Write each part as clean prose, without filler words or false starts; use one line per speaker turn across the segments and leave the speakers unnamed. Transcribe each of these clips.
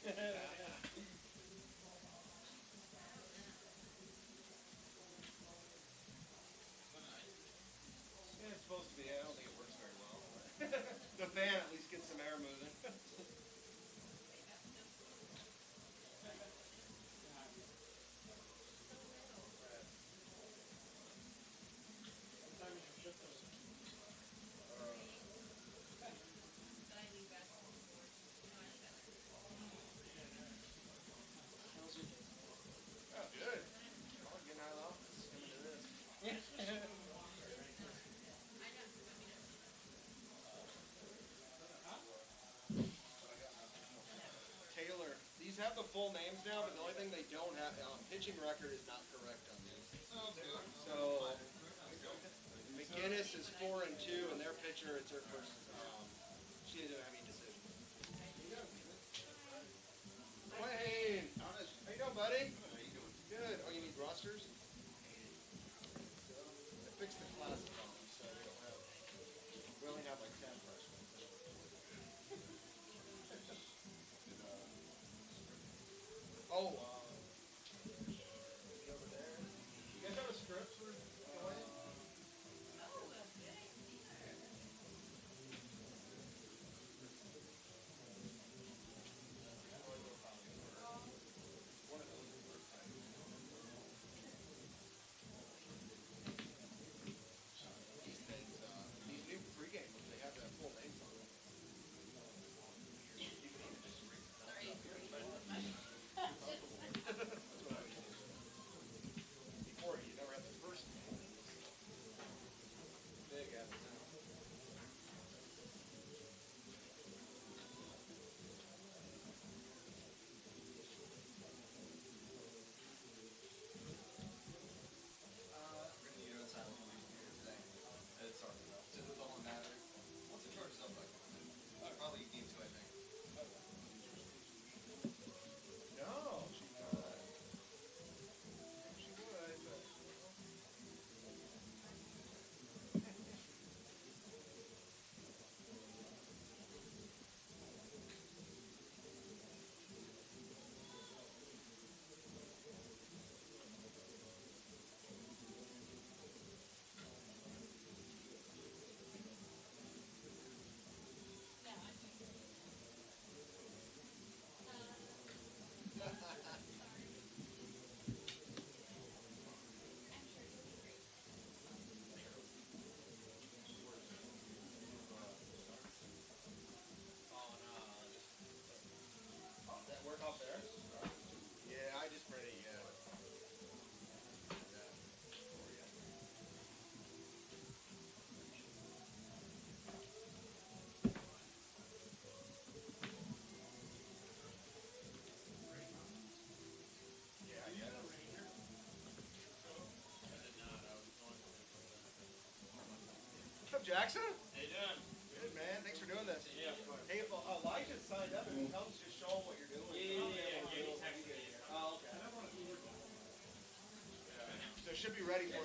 Yeah, it's supposed to be. I don't think it works very well. The fan at least gets some air moving. Oh, good. Oh, getting out of the office. Coming to this. Taylor. These have the full names now, but the only thing they don't have, pitching record is not correct on these. So McGinnis is 4-2, and their pitcher, it's her first. She didn't have any decision. Wayne, how you doing, buddy? Good. Oh, you need rosters? I fixed the classic problem, so we only have like 10 freshmen. Oh, over there. You guys have a script for Wayne? One of those would work. These things, these new pregame ones, they have their full names on them. You can even just read That's what I was doing. Before, you never had the first name. Big after that. No, she's not. She would, but that work off there? Yeah, I just printed it. Yeah. Yeah, yeah. What's up, Jackson?
Hey, Dan.
Good, man. Thanks for doing this.
Yeah.
Hey, if Elijah signed up, if he comes, just show him what you're doing. Oh, okay. So it should be ready for you.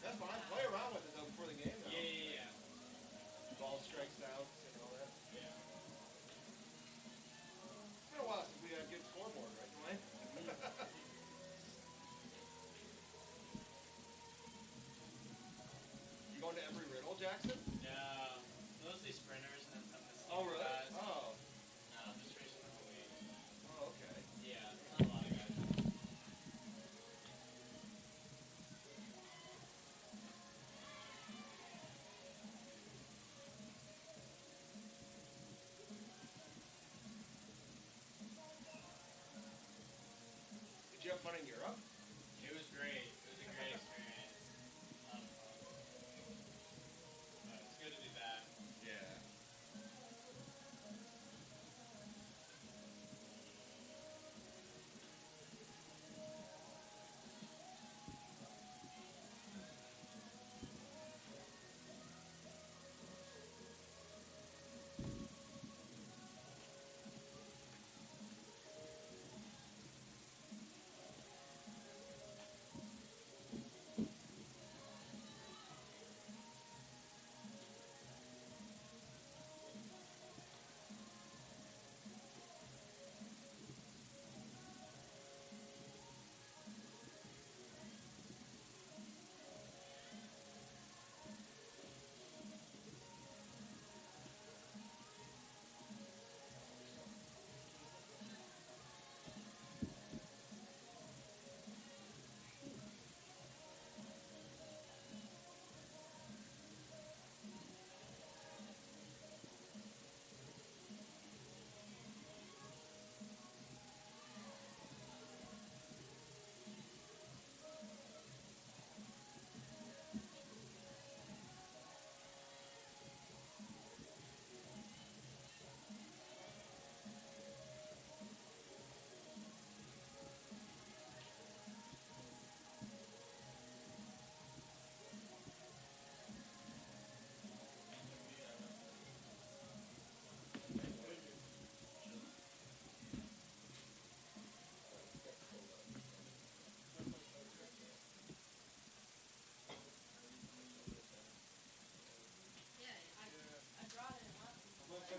That's fine. Play around with it though before the game. Though.
Yeah.
Ball strikes out and all that.
Yeah.
It's been a while since we had a good scoreboard, right, Dwayne? You going to every riddle, Jackson?
No, mostly sprinters and then some of the
Oh, really?
guys.
Oh.
No, just racing the whole week.
Oh, okay.
Yeah, not a lot of guys.
Did you have fun in Europe?
It was great. It was a great experience. But it's good to be back.
Yeah.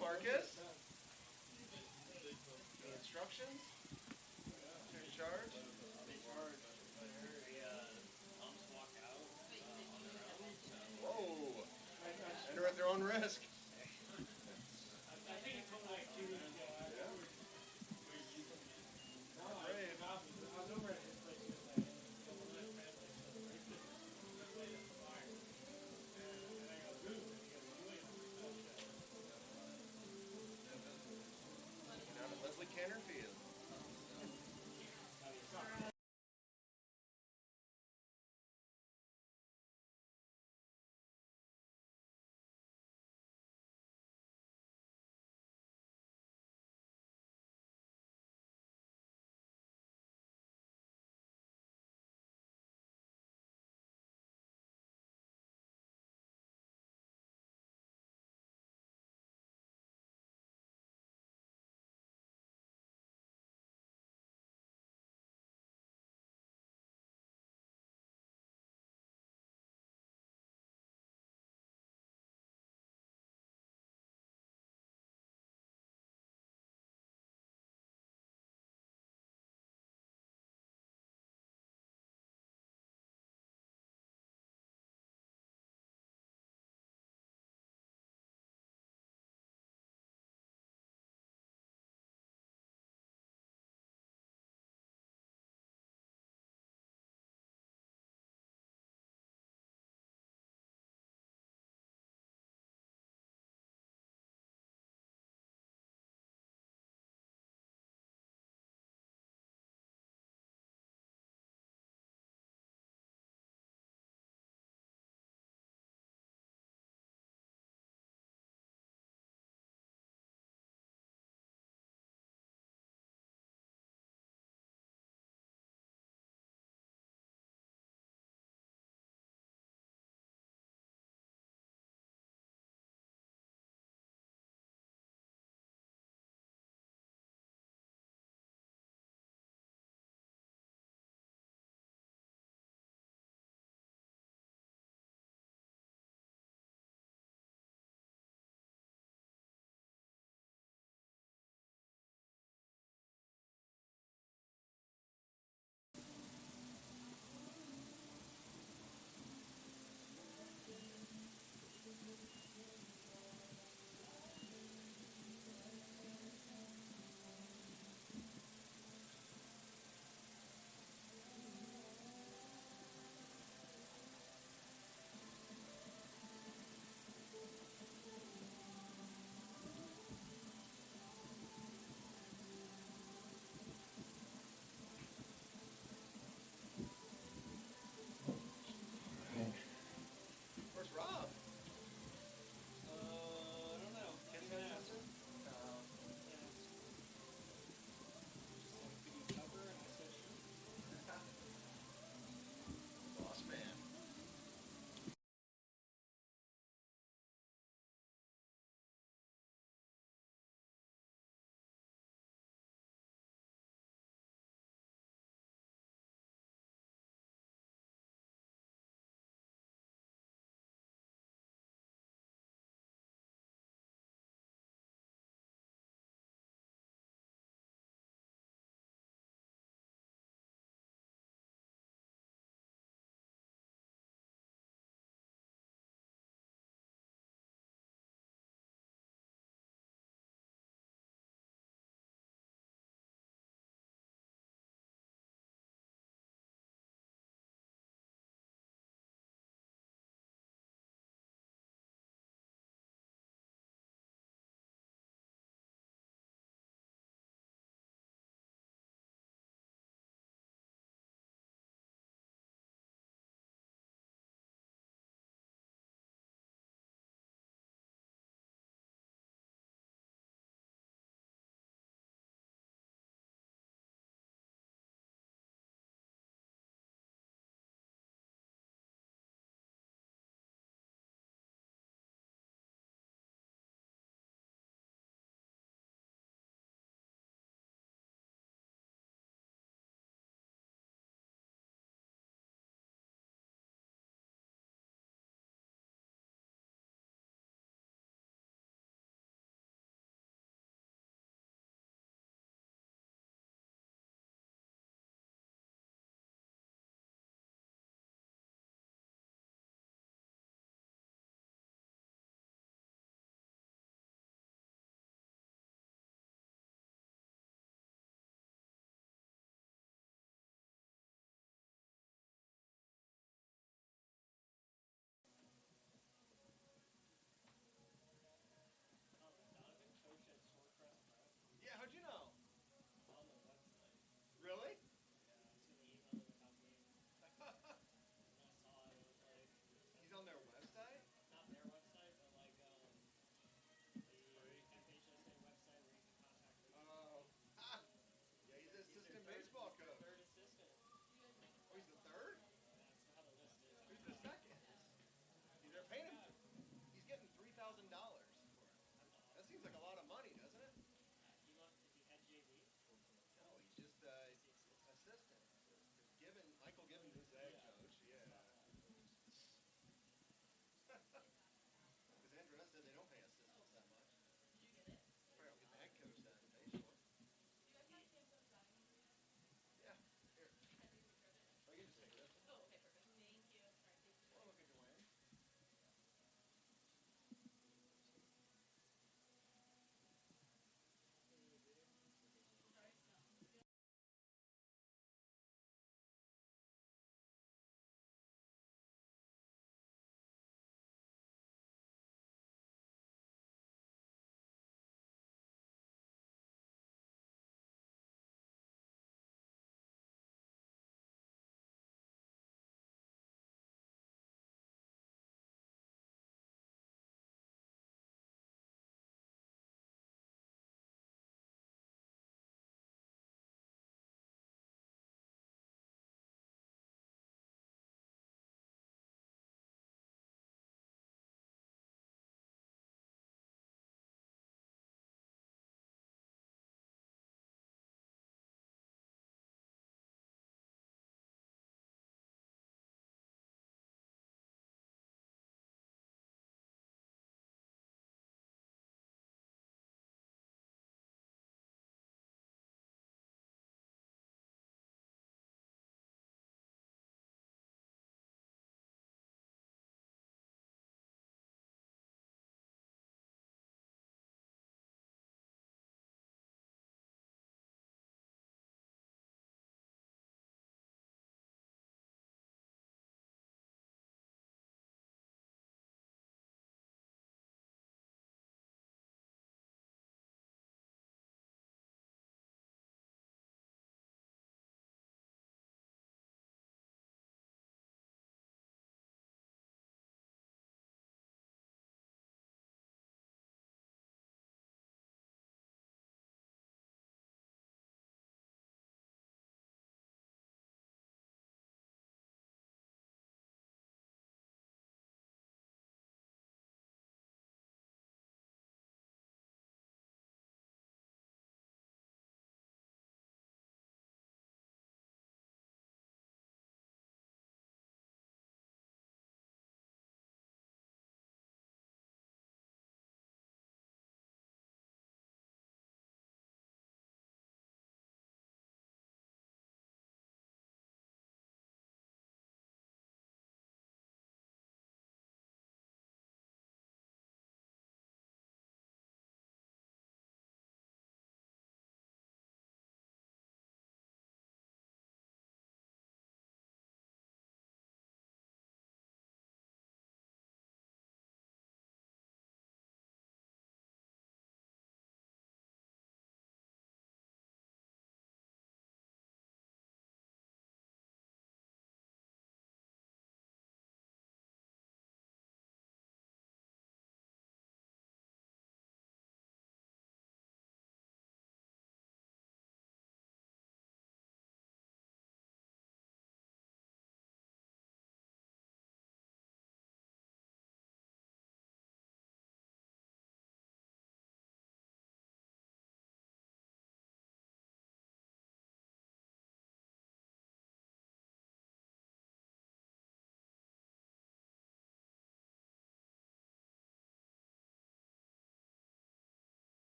Marcus? The instructions? In charge? Whoa! Enter at their own risk.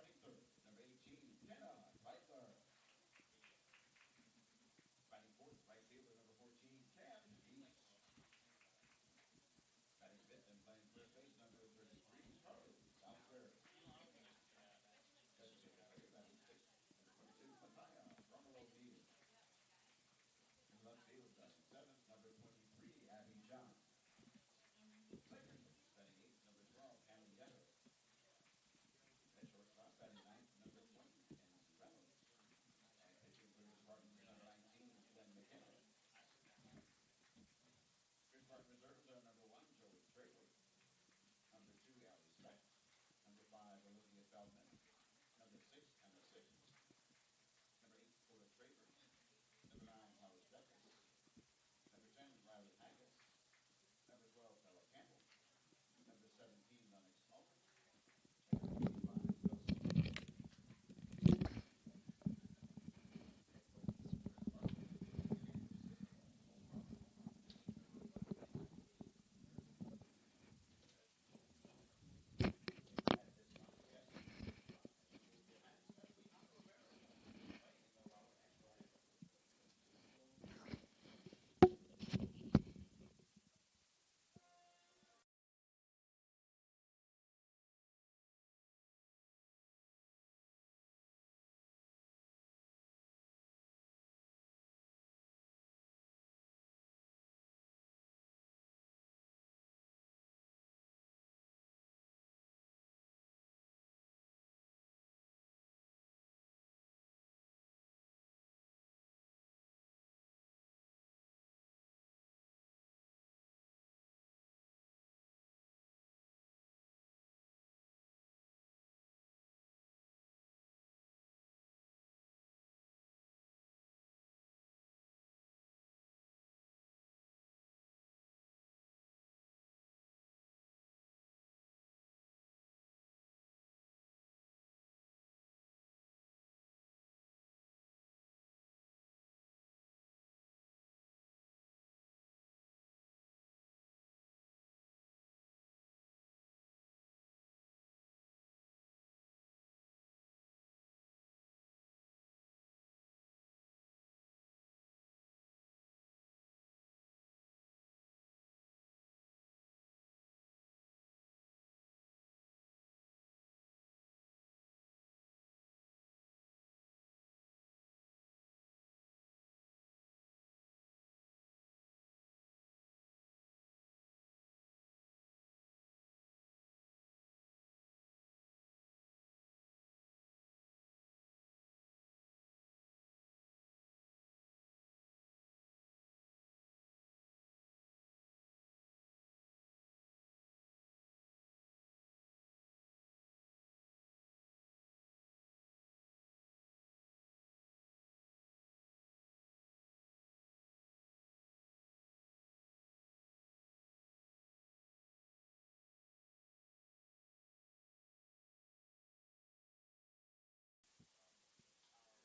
Batting third, number 18, Kenna Reitler. Batting fourth, right fielder, number 14, Cam Dees. Batting fifth and playing first base, number 33, Charlie Southbury. Designated hitter, batting sixth, number 22, Mataya Romero Beal. In left field, batting seventh, number 23, Abby John. Second base, batting eighth, number 12, Hannah Yetter. At shortstop, batting ninth, number 20, Kenzie Reynolds. And pitching for the Spartans, number 19, Glenn McKinnon. Your Spartan reserves are number 1, Joey Traylor. Number 2, Allie Speck. Number 5, Olivia Feldman. Number 6, Emma Sickles. Number 8, Cora Traver. Number 9, Hollis Douglas. Number 10, Riley Haggis. Number 12, Bella Campbell. Number 17, Lennox Smolka. And number 85, Wilson.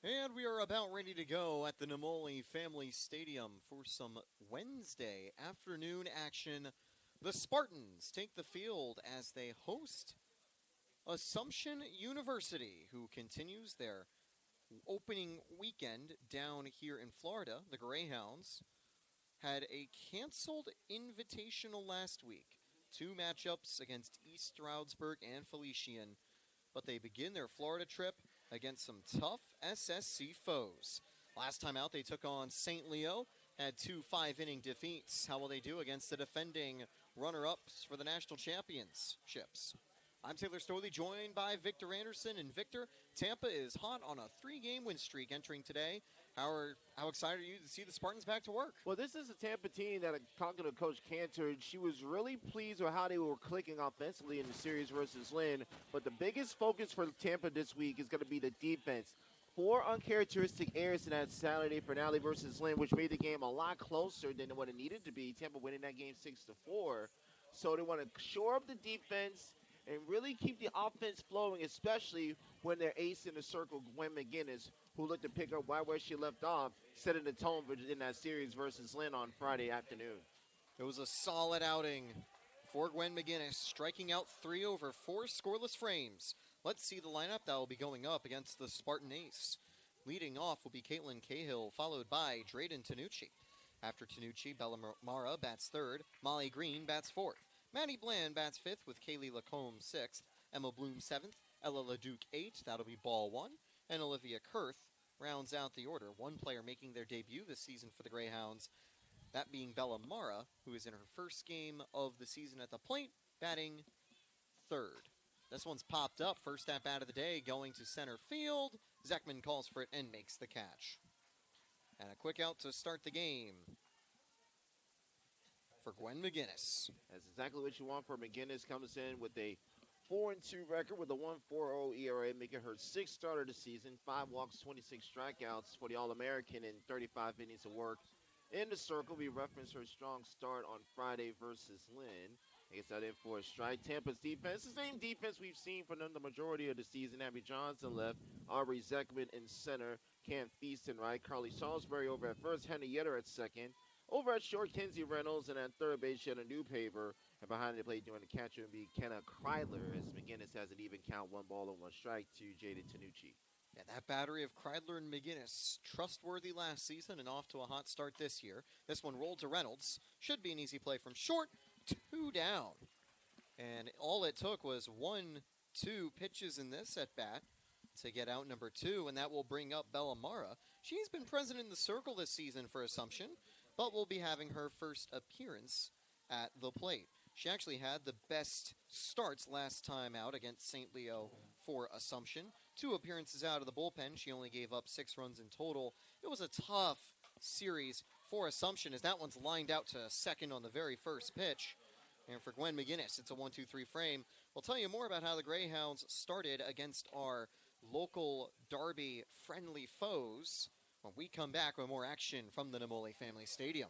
And we are about ready to go at the Namoli Family Stadium for some Wednesday afternoon action. The Spartans take the field as they host Assumption University, who continues their opening weekend down here in Florida. The Greyhounds had a canceled invitational last week. 2 matchups against East Stroudsburg and Felician, but they begin their Florida trip against some tough SSC foes. Last time out, they took on St. Leo, had 2 5-inning defeats. How will they do against the defending runner-ups for the national championships? I'm Taylor Stoley, joined by Victor Anderson. And Victor, Tampa is hot on a 3-game win streak entering today. How excited are you to see the Spartans back to work?
Well, this is a Tampa team that, talking to Coach Cantor, she was really pleased with how they were clicking offensively in the series versus Lynn. But the biggest focus for Tampa this week is going to be the defense. 4 uncharacteristic errors in that Saturday finale versus Lynn, which made the game a lot closer than what it needed to be. Tampa winning that game 6-4. So they want to shore up the defense and really keep the offense flowing, especially when their ace in the circle, Gwen McGinnis, who looked to pick up right where she left off, setting the tone in that series versus Lynn on Friday afternoon.
It was a solid outing for Gwen McGinnis, striking out 3 over 4 scoreless frames. Let's see the lineup that will be going up against the Spartan Ace. Leading off will be Caitlin Cahill, followed by Drayden Tanucci. After Tanucci, Bella Mara bats third, Molly Green bats fourth. Maddie Bland bats fifth with Kaylee Lacombe sixth, Emma Bloom seventh, Ella LeDuc eighth, that'll be ball one, and Olivia Kurth rounds out the order. One player making their debut this season for the Greyhounds, that being Bella Mara, who is in her first game of the season at the plate, batting third. This one's popped up, first at bat of the day, going to center field. Zekman calls for it and makes the catch. And a quick out to start the game for Gwen McGinnis.
That's exactly what you want for McGinnis. Comes in with a 4-2 record with a 1.40 ERA, making her sixth starter this season. 5 walks, 26 strikeouts for the All-American in 35 innings of work. In the circle, we referenced her strong start on Friday versus Lynn. I guess that in for a strike. Tampa's defense, the same defense we've seen for them the majority of the season. Abby Johnson left, Aubrey Zekman in center, Cam Feaston right, Carly Salisbury over at first, Hannah Yetter at second. Over at short, Kenzie Reynolds, and at third base, Shannon Newpaver. And behind the plate doing the catcher would be Kenna Kreidler, as McGinnis has an even count, 1 ball and 1 strike to Jaden Tanucci.
Yeah, that battery of Kreidler and McGinnis, trustworthy last season and off to a hot start this year. This one rolled to Reynolds. Should be an easy play from short, 2 down. And all it took was 1-2 pitches in this at bat to get out number 2, and that will bring up Bella Mara. She's been present in the circle this season for Assumption, but will be having her first appearance at the plate. She actually had the best starts last time out against St. Leo for Assumption. 2 appearances out of the bullpen. She only gave up 6 runs in total. It was a tough series for Assumption as that one's lined out to second on the very first pitch. And for Gwen McGinnis, it's a 1-2-3 frame. We'll tell you more about how the Greyhounds started against our local Derby friendly foes when we come back with more action from the Namole Family Stadium.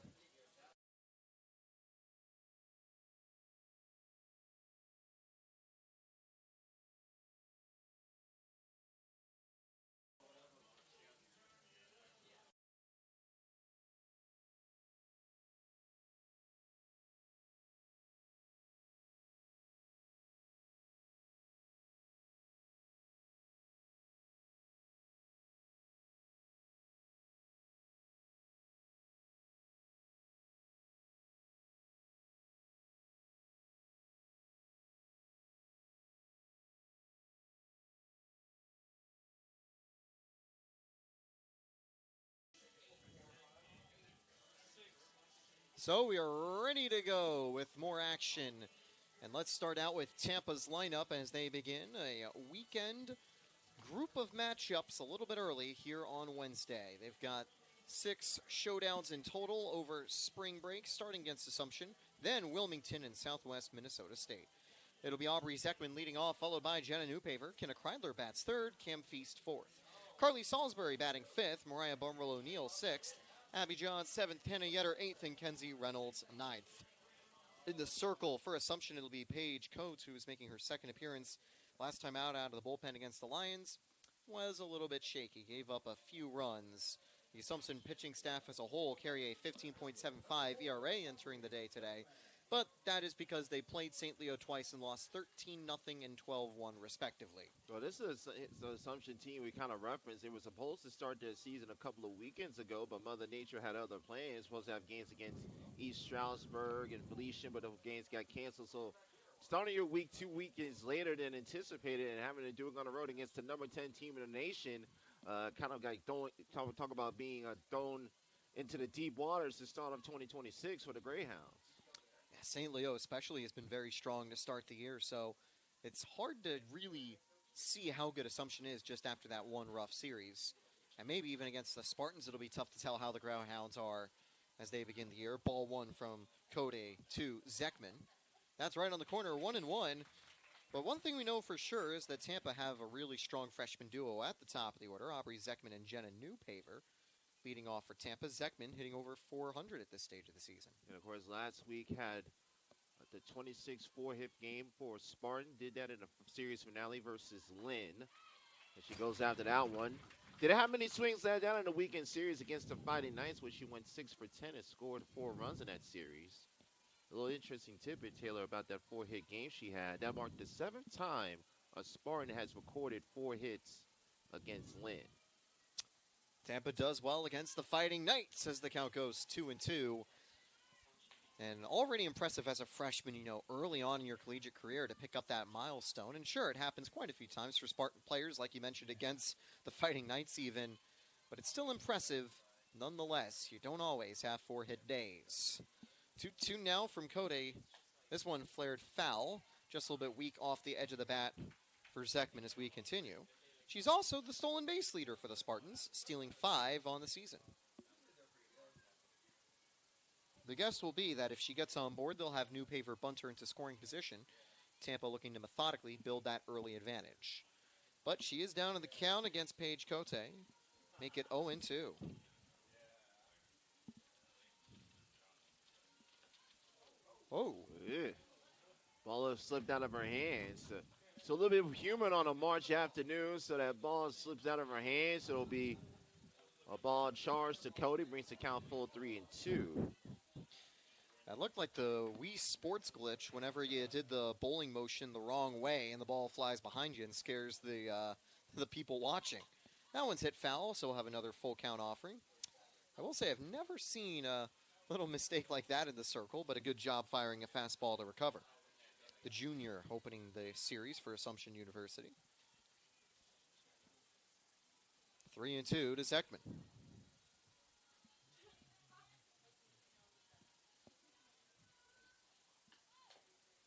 So we are ready to go with more action. And let's start out with Tampa's lineup as they begin a weekend group of matchups a little bit early here on Wednesday. They've got 6 showdowns in total over spring break, starting against Assumption, then Wilmington and Southwest Minnesota State. It'll be Aubrey Zekman leading off, followed by Jenna Newpaver. Kenna Kreidler bats third, Cam Feast fourth. Carly Salisbury batting fifth, Mariah Bumrell O'Neill sixth, Abby John 7th, Hannah Yetter 8th, and Kenzie Reynolds 9th. In the circle for Assumption, it'll be Paige Coates, who is making her second appearance. Last time out of the bullpen against the Lions was a little bit shaky, gave up a few runs. The Assumption pitching staff as a whole carry a 15.75 ERA entering the day today, but that is because they played St. Leo twice and lost 13-0 and 12-1 respectively.
Well, this is the Assumption team we kind of referenced. It was supposed to start their season a couple of weekends ago, but Mother Nature had other plans. Supposed to have games against East Stroudsburg and Felicia, but the games got canceled. So starting your week 2 weekends later than anticipated and having to do it on the road against the number 10 team in the nation, kind of like talk about being thrown into the deep waters to start of 2026 for the Greyhounds.
Yeah, St. Leo especially has been very strong to start the year, so it's hard to really see how good Assumption is just after that one rough series. And maybe even against the Spartans, it'll be tough to tell how the Greyhounds are as they begin the year. Ball 1 from Code to Zekman. That's right on the corner, 1-1. But one thing we know for sure is that Tampa have a really strong freshman duo at the top of the order, Aubrey Zekman and Jenna Newpaver. Leading off for Tampa, Zekman hitting over 400 at this stage of the season.
And, of course, last week had the 26 4-hit game for Spartan. Did that in a series finale versus Lynn. And she goes after that one. Did have many swings that down in the weekend series against the Fighting Knights, where she went 6 for 10 and scored 4 runs in that series. A little interesting tidbit, Taylor, about that 4-hit game she had. That marked the 7th time a Spartan has recorded 4 hits against Lynn.
Tampa does well against the Fighting Knights as the count goes 2-2. And already impressive as a freshman, early on in your collegiate career to pick up that milestone. And sure, it happens quite a few times for Spartan players, like you mentioned, against the Fighting Knights even. But it's still impressive nonetheless. You don't always have 4-hit days. 2-2 now from Cody. This one flared foul, just a little bit weak off the edge of the bat for Zekman as we continue. She's also the stolen base leader for the Spartans, stealing 5 on the season. The guess will be that if she gets on board, they'll have New Paver bunt her into scoring position. Tampa looking to methodically build that early advantage. But she is down in the count against Paige Cote. Make it 0-2. Oh.
Yeah. Ball slipped out of her hands. So a little bit humid on a March afternoon, so that ball slips out of her hands. So it'll be a ball charged to Cody, brings the count full 3-2.
That looked like the Wii Sports glitch whenever you did the bowling motion the wrong way and the ball flies behind you and scares the people watching. That one's hit foul, so we'll have another full count offering. I will say I've never seen a little mistake like that in the circle, but a good job firing a fastball to recover. The junior opening the series for Assumption University. 3-2 to Zekman.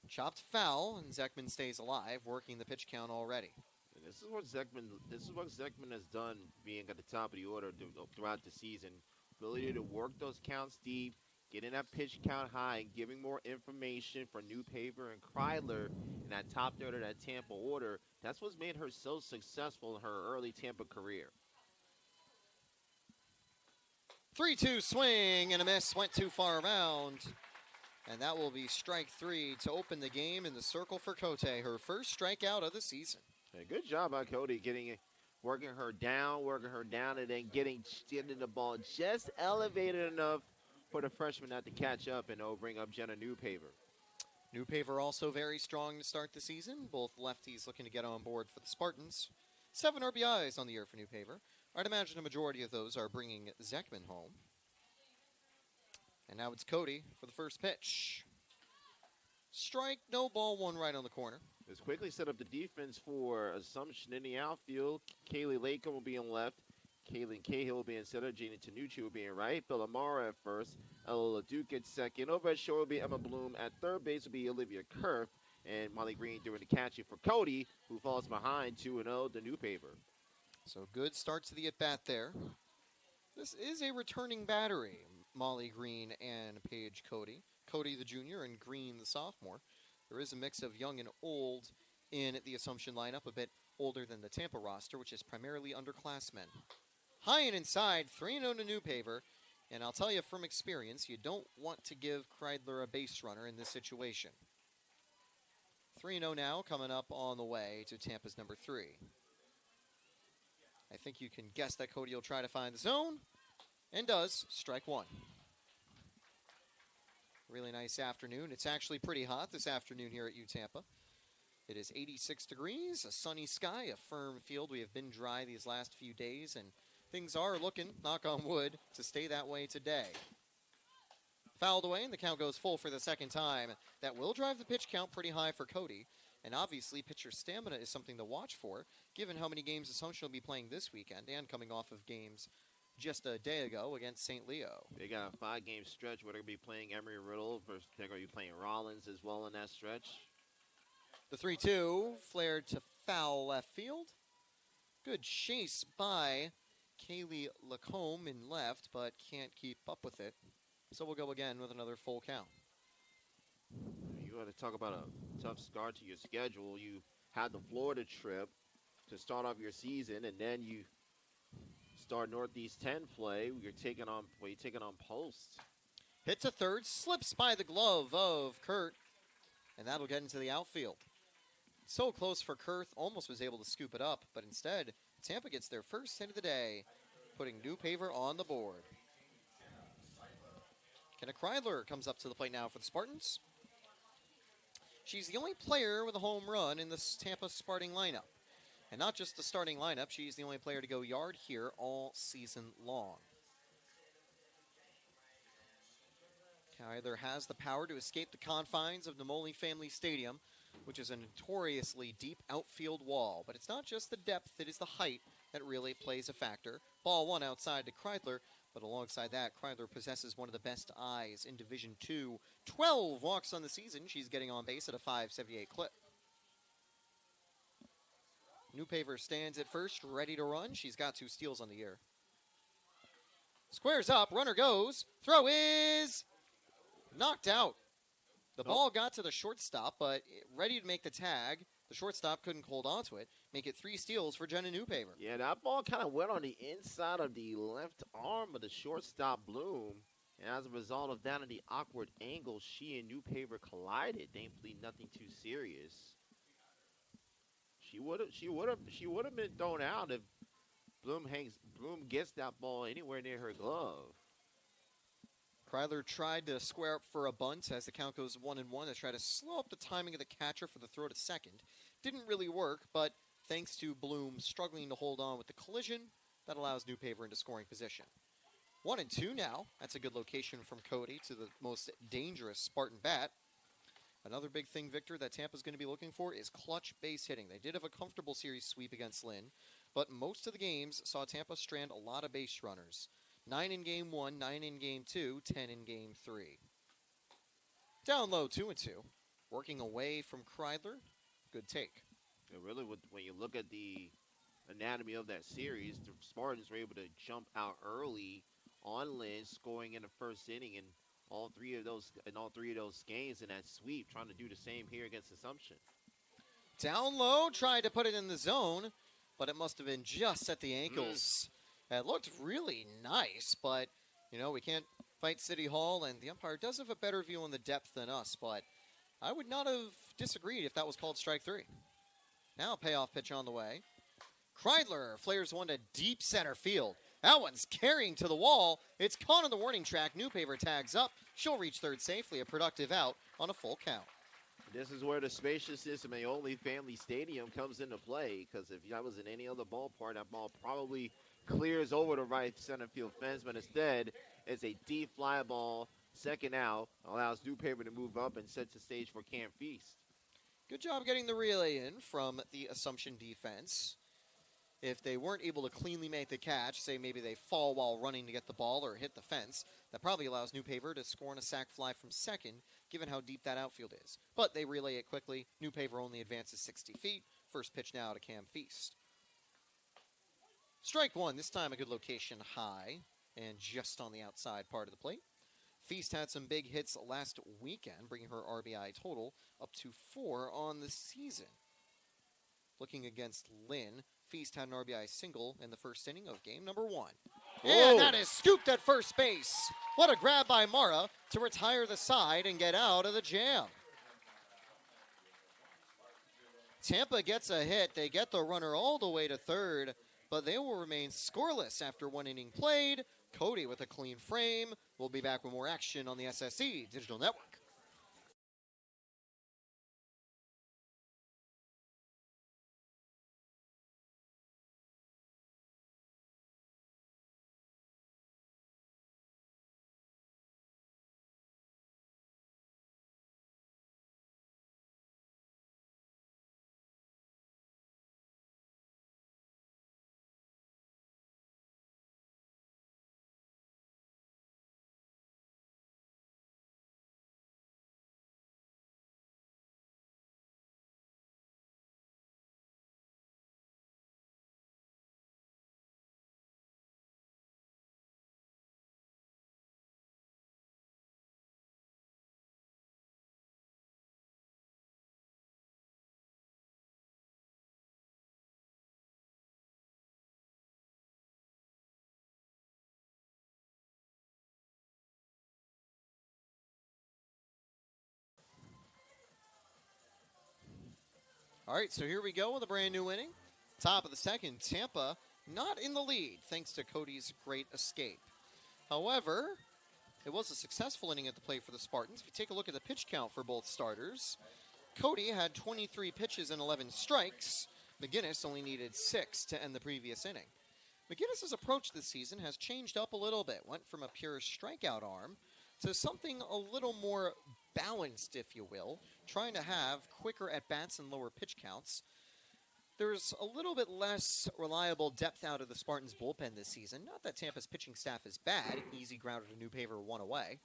Chopped foul, and Zekman stays alive, working the pitch count already.
And this is what Zekman has done, being at the top of the order throughout the season. Ability to work those counts deep, getting that pitch count high, and giving more information for New Paver and Kreidler in that top third of that Tampa order. That's what's made her so successful in her early Tampa career.
3-2 swing and a miss, went too far around. And that will be strike 3 to open the game in the circle for Cote, her first strikeout of the season.
Hey, good job by Cody working her down, and then getting the ball just elevated enough for the freshman not to catch up and bring up Jenna New Paver.
New Paver also very strong to start the season. Both lefties looking to get on board for the Spartans. 7 RBIs on the year for New Paver. I'd imagine a majority of those are bringing Zekman home. And now it's Cody for the first pitch. Strike, no ball, 1 right on the corner.
Let's quickly set up the defense for Assumption in the outfield. Kaylee Lakem will be in left. Kaylin Cahill will be in center. Gina Tanucci will be in right. Bill Amara at first. Ella LaDuke at second. Over at short will be Emma Bloom. At third base will be Olivia Kerf. And Molly Green doing the catching for Cody, who falls behind 2-0 the New Paver.
So good start to the at-bat there. This is a returning battery. Molly Green and Paige Cody. Cody the junior and Green the sophomore. There is a mix of young and old in the Assumption lineup, a bit older than the Tampa roster, which is primarily underclassmen. High and inside, 3-0 to New Paver. And I'll tell you from experience, you don't want to give Kreidler a base runner in this situation. 3-0 now, coming up on the way to Tampa's number 3. I think you can guess that Cody will try to find the zone. And does. Strike 1. Really nice afternoon. It's actually pretty hot this afternoon here at UTampa. It is 86 degrees, a sunny sky, a firm field. We have been dry these last few days, and things are looking, knock on wood, to stay that way today. Fouled away, and the count goes full for the second time. That will drive the pitch count pretty high for Cody. And obviously, pitcher stamina is something to watch for, given how many games Assumption will be playing this weekend and coming off of games just a day ago against St. Leo.
They got a 5-game stretch where they're going to be playing Emory Riddle versus they're going to be playing Rollins as well in that stretch.
The 3-2 flared to foul left field. Good chase by Kaylee Lacombe in left, but can't keep up with it. So we'll go again with another full count.
You want to talk about a tough start to your schedule. You had the Florida trip to start off your season, and then you start Northeast 10 play. You're taking on Post.
Hit to third, slips by the glove of Kurt, and that'll get into the outfield. So close for Kurt, almost was able to scoop it up, but instead, Tampa gets their first hit of the day, putting New Paver on the board. Kenna Kreidler comes up to the plate now for the Spartans. She's the only player with a home run in the Tampa starting lineup. And not just the starting lineup, she's the only player to go yard here all season long. Kyler has the power to escape the confines of Namoli Family Stadium, which is a notoriously deep outfield wall. But it's not just the depth, it is the height that really plays a factor. Ball one outside to Kreidler, but alongside that, Kreidler possesses one of the best eyes in Division II. 12 walks on the season. She's getting on base at a .578 clip. Newpaver stands at first, ready to run. She's got 2 steals on the year. Squares up, runner goes. Throw is knocked out. The ball got to the shortstop, but ready to make the tag. The shortstop couldn't hold on to it. Make it 3 steals for Jenna Newpaver.
Yeah, that ball kind of went on the inside of the left arm of the shortstop, Bloom. And as a result of that and the awkward angle, she and Newpaver collided. Thankfully, nothing too serious. She would have been thrown out if Bloom gets that ball anywhere near her glove.
Kreidler tried to square up for a bunt as the count goes 1-1 to try to slow up the timing of the catcher for the throw to second. Didn't really work, but thanks to Bloom struggling to hold on with the collision, that allows Newpaver into scoring position. 1-2 now. That's a good location from Cody to the most dangerous Spartan bat. Another big thing, Victor, that Tampa's going to be looking for is clutch base hitting. They did have a comfortable series sweep against Lynn, but most of the games saw Tampa strand a lot of base runners. 9 in Game 1, 9 in Game 2, 10 in Game 3. Down low, 2-2. Working away from Kreidler. Good take.
And really, when you look at the anatomy of that series, the Spartans were able to jump out early on Lynn, scoring in the first inning, and all three of those games in that sweep, trying to do the same here against Assumption.
Down low, tried to put it in the zone, but it must have been just at the ankles. It looked really nice, but, we can't fight City Hall, and the umpire does have a better view on the depth than us, but I would not have disagreed if that was called strike 3. Now payoff pitch on the way. Kreidler flares one to deep center field. That one's carrying to the wall. It's caught on the warning track. Newpaver tags up. She'll reach third safely. A productive out on a full count.
This is where the spaciousness of Maoli Family Stadium comes into play, because if that was in any other ballpark, that ball probably clears over the right center field fence, but instead it's a deep fly ball, second out, allows Newpaver to move up and sets the stage for Camp Feast.
Good job getting the relay in from the Assumption defense. If they weren't able to cleanly make the catch, say maybe they fall while running to get the ball or hit the fence, that probably allows Newpaver to score on a sac fly from second, given how deep that outfield is. But they relay it quickly. Newpaver only advances 60 feet. First pitch now to Cam Feast. Strike 1, this time a good location high and just on the outside part of the plate. Feast had some big hits last weekend, bringing her RBI total up to 4 on the season. Looking against Lynn, Feast had an RBI single in the first inning of game number 1. And that is scooped at first base. What a grab by Mara to retire the side and get out of the jam. Tampa gets a hit. They get the runner all the way to third, but they will remain scoreless after 1 inning played. Cody with a clean frame. We'll be back with more action on the SSE Digital Network. All right, so here we go with a brand new inning. Top of the second, Tampa not in the lead thanks to Cody's great escape. However, it was a successful inning at the plate for the Spartans. If you take a look at the pitch count for both starters, Cody had 23 pitches and 11 strikes. McGinnis only needed 6 to end the previous inning. McGinnis's approach this season has changed up a little bit, went from a pure strikeout arm to something a little more balanced, if you will, trying to have quicker at-bats and lower pitch counts. There's a little bit less reliable depth out of the Spartans' bullpen this season. Not that Tampa's pitching staff is bad. Easy grounded to Newpaver, 1 away.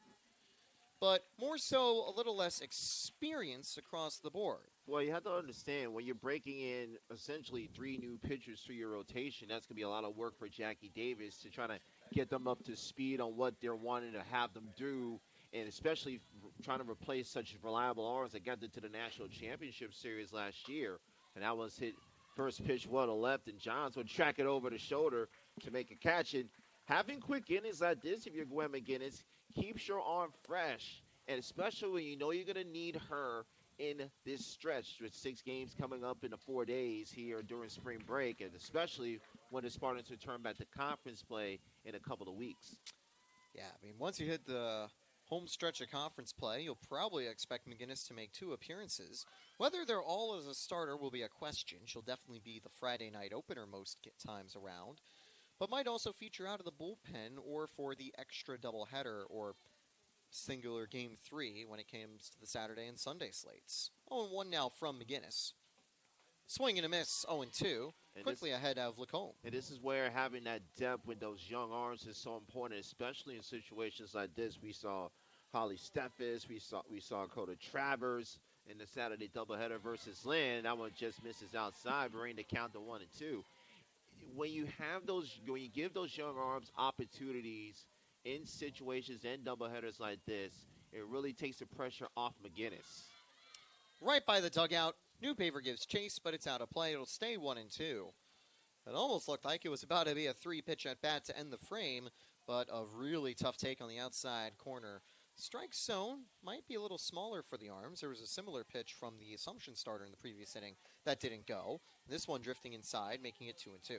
But more so, a little less experience across the board.
Well, you have to understand, when you're breaking in essentially 3 new pitchers to your rotation, that's going to be a lot of work for Jackie Davis to try to get them up to speed on what they're wanting to have them do, and especially trying to replace such reliable arms that got into the National Championship Series last year. And that was hit first pitch, well to left, and Johns would track it over the shoulder to make a catch. And having quick innings like this, if you're Gwen McGinnis, keeps your arm fresh, and especially when you know you're going to need her in this stretch with 6 games coming up in the 4 days here during spring break, and especially when the Spartans return back to conference play in a couple of weeks.
Yeah, I mean, once you hit the home stretch of conference play, you'll probably expect McGinnis to make 2 appearances. Whether they're all as a starter will be a question. She'll definitely be the Friday night opener most times around, but might also feature out of the bullpen or for the extra doubleheader or singular Game 3 when it comes to the Saturday and Sunday slates. 0-1 now from McGinnis. Swing and a miss, 0-2, quickly ahead of Lacombe.
And this is where having that depth with those young arms is so important, especially in situations like this. We saw Holly Steffes, we saw Coda Travers in the Saturday doubleheader versus Lynn. That one just misses outside, bringing the count to 1-2. When you give those young arms opportunities in situations and doubleheaders like this, it really takes the pressure off McGinnis.
Right by the dugout, Newpaver gives chase, but it's out of play. It'll stay 1-2. It almost looked like it was about to be a 3-pitch at bat to end the frame, but a really tough take on the outside corner. Strike zone might be a little smaller for the arms. There was a similar pitch from the Assumption starter in the previous inning that didn't go. This one drifting inside, making it 2-2.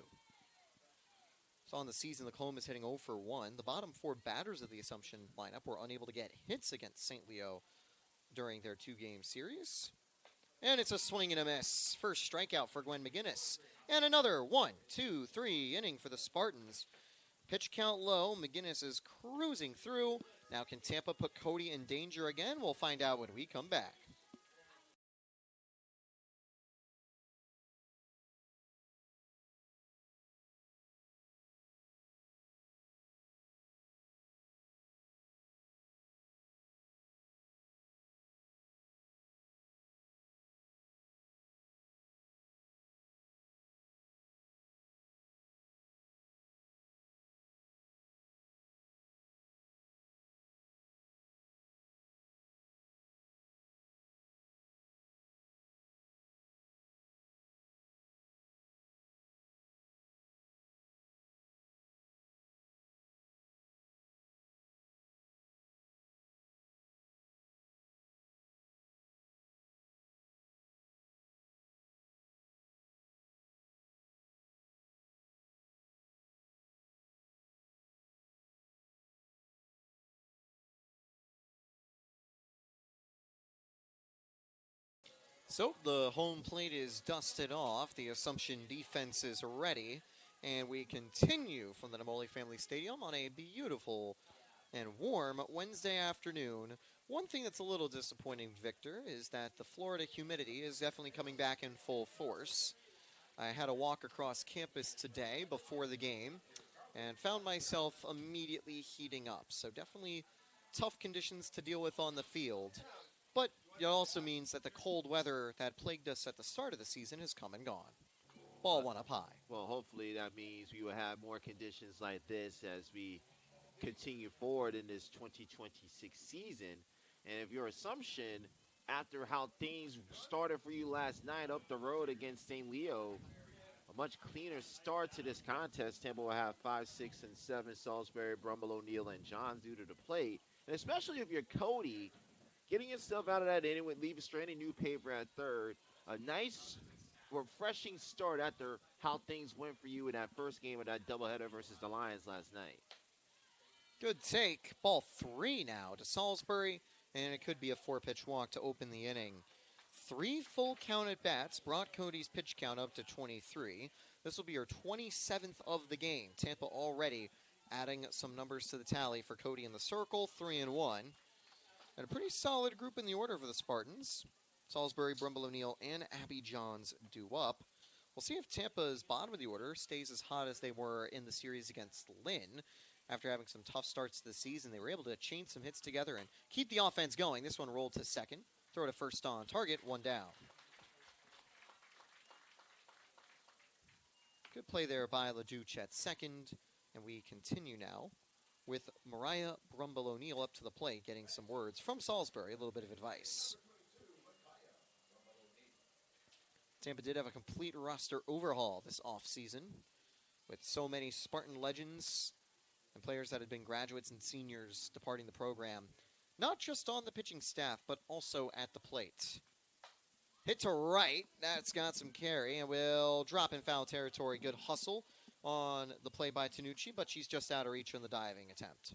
So on the season, Lacombe is hitting 0-1. The bottom 4 batters of the Assumption lineup were unable to get hits against St. Leo during their 2-game series. And it's a swing and a miss. First strikeout for Gwen McGinnis. And another 1-2-3 inning for the Spartans. Pitch count low. McGinnis is cruising through. Now can Tampa put Cody in danger again? We'll find out when we come back. So the home plate is dusted off. The Assumption defense is ready. And we continue from the Namoli Family Stadium on a beautiful and warm Wednesday afternoon. One thing that's a little disappointing, Victor, is that the Florida humidity is definitely coming back in full force. I had a walk across campus today before the game and found myself immediately heating up. So definitely tough conditions to deal with on the field. But it also means that the cold weather that plagued us at the start of the season has come and gone. Ball one up high.
Well, hopefully that means we will have more conditions like this as we continue forward in this 2026 season. And if your Assumption, after how things started for you last night up the road against St. Leo, a much cleaner start to this contest. Tampa will have 5, 6, and 7. Salisbury, Brummel, O'Neill, and Johns due to the plate. And especially if you're Cody, getting yourself out of that inning with leaving straight new paper at third. A nice, refreshing start after how things went for you in that first game of that doubleheader versus the Lions last night.
Good take. Ball 3 now to Salisbury, and it could be a 4-pitch walk to open the inning. 3 full count at bats brought Cody's pitch count up to 23. This will be her 27th of the game. Tampa already adding some numbers to the tally for Cody in the circle, 3-1. And a pretty solid group in the order for the Spartans. Salisbury, Brumble O'Neill, and Abby Johns due up. We'll see if Tampa's bottom of the order stays as hot as they were in the series against Lynn. After having some tough starts to the season, they were able to chain some hits together and keep the offense going. This one rolled to second. Throw to first on target, 1 down. Good play there by LaDuce at second. And we continue now with Mariah Brumble O'Neill up to the plate, getting some words from Salisbury, a little bit of advice. Tampa did have a complete roster overhaul this offseason with so many Spartan legends and players that had been graduates and seniors departing the program, not just on the pitching staff, but also at the plate. Hit to right, that's got some carry, and will drop in foul territory. Good hustle on the play by Tanucci, but she's just out of reach on the diving attempt.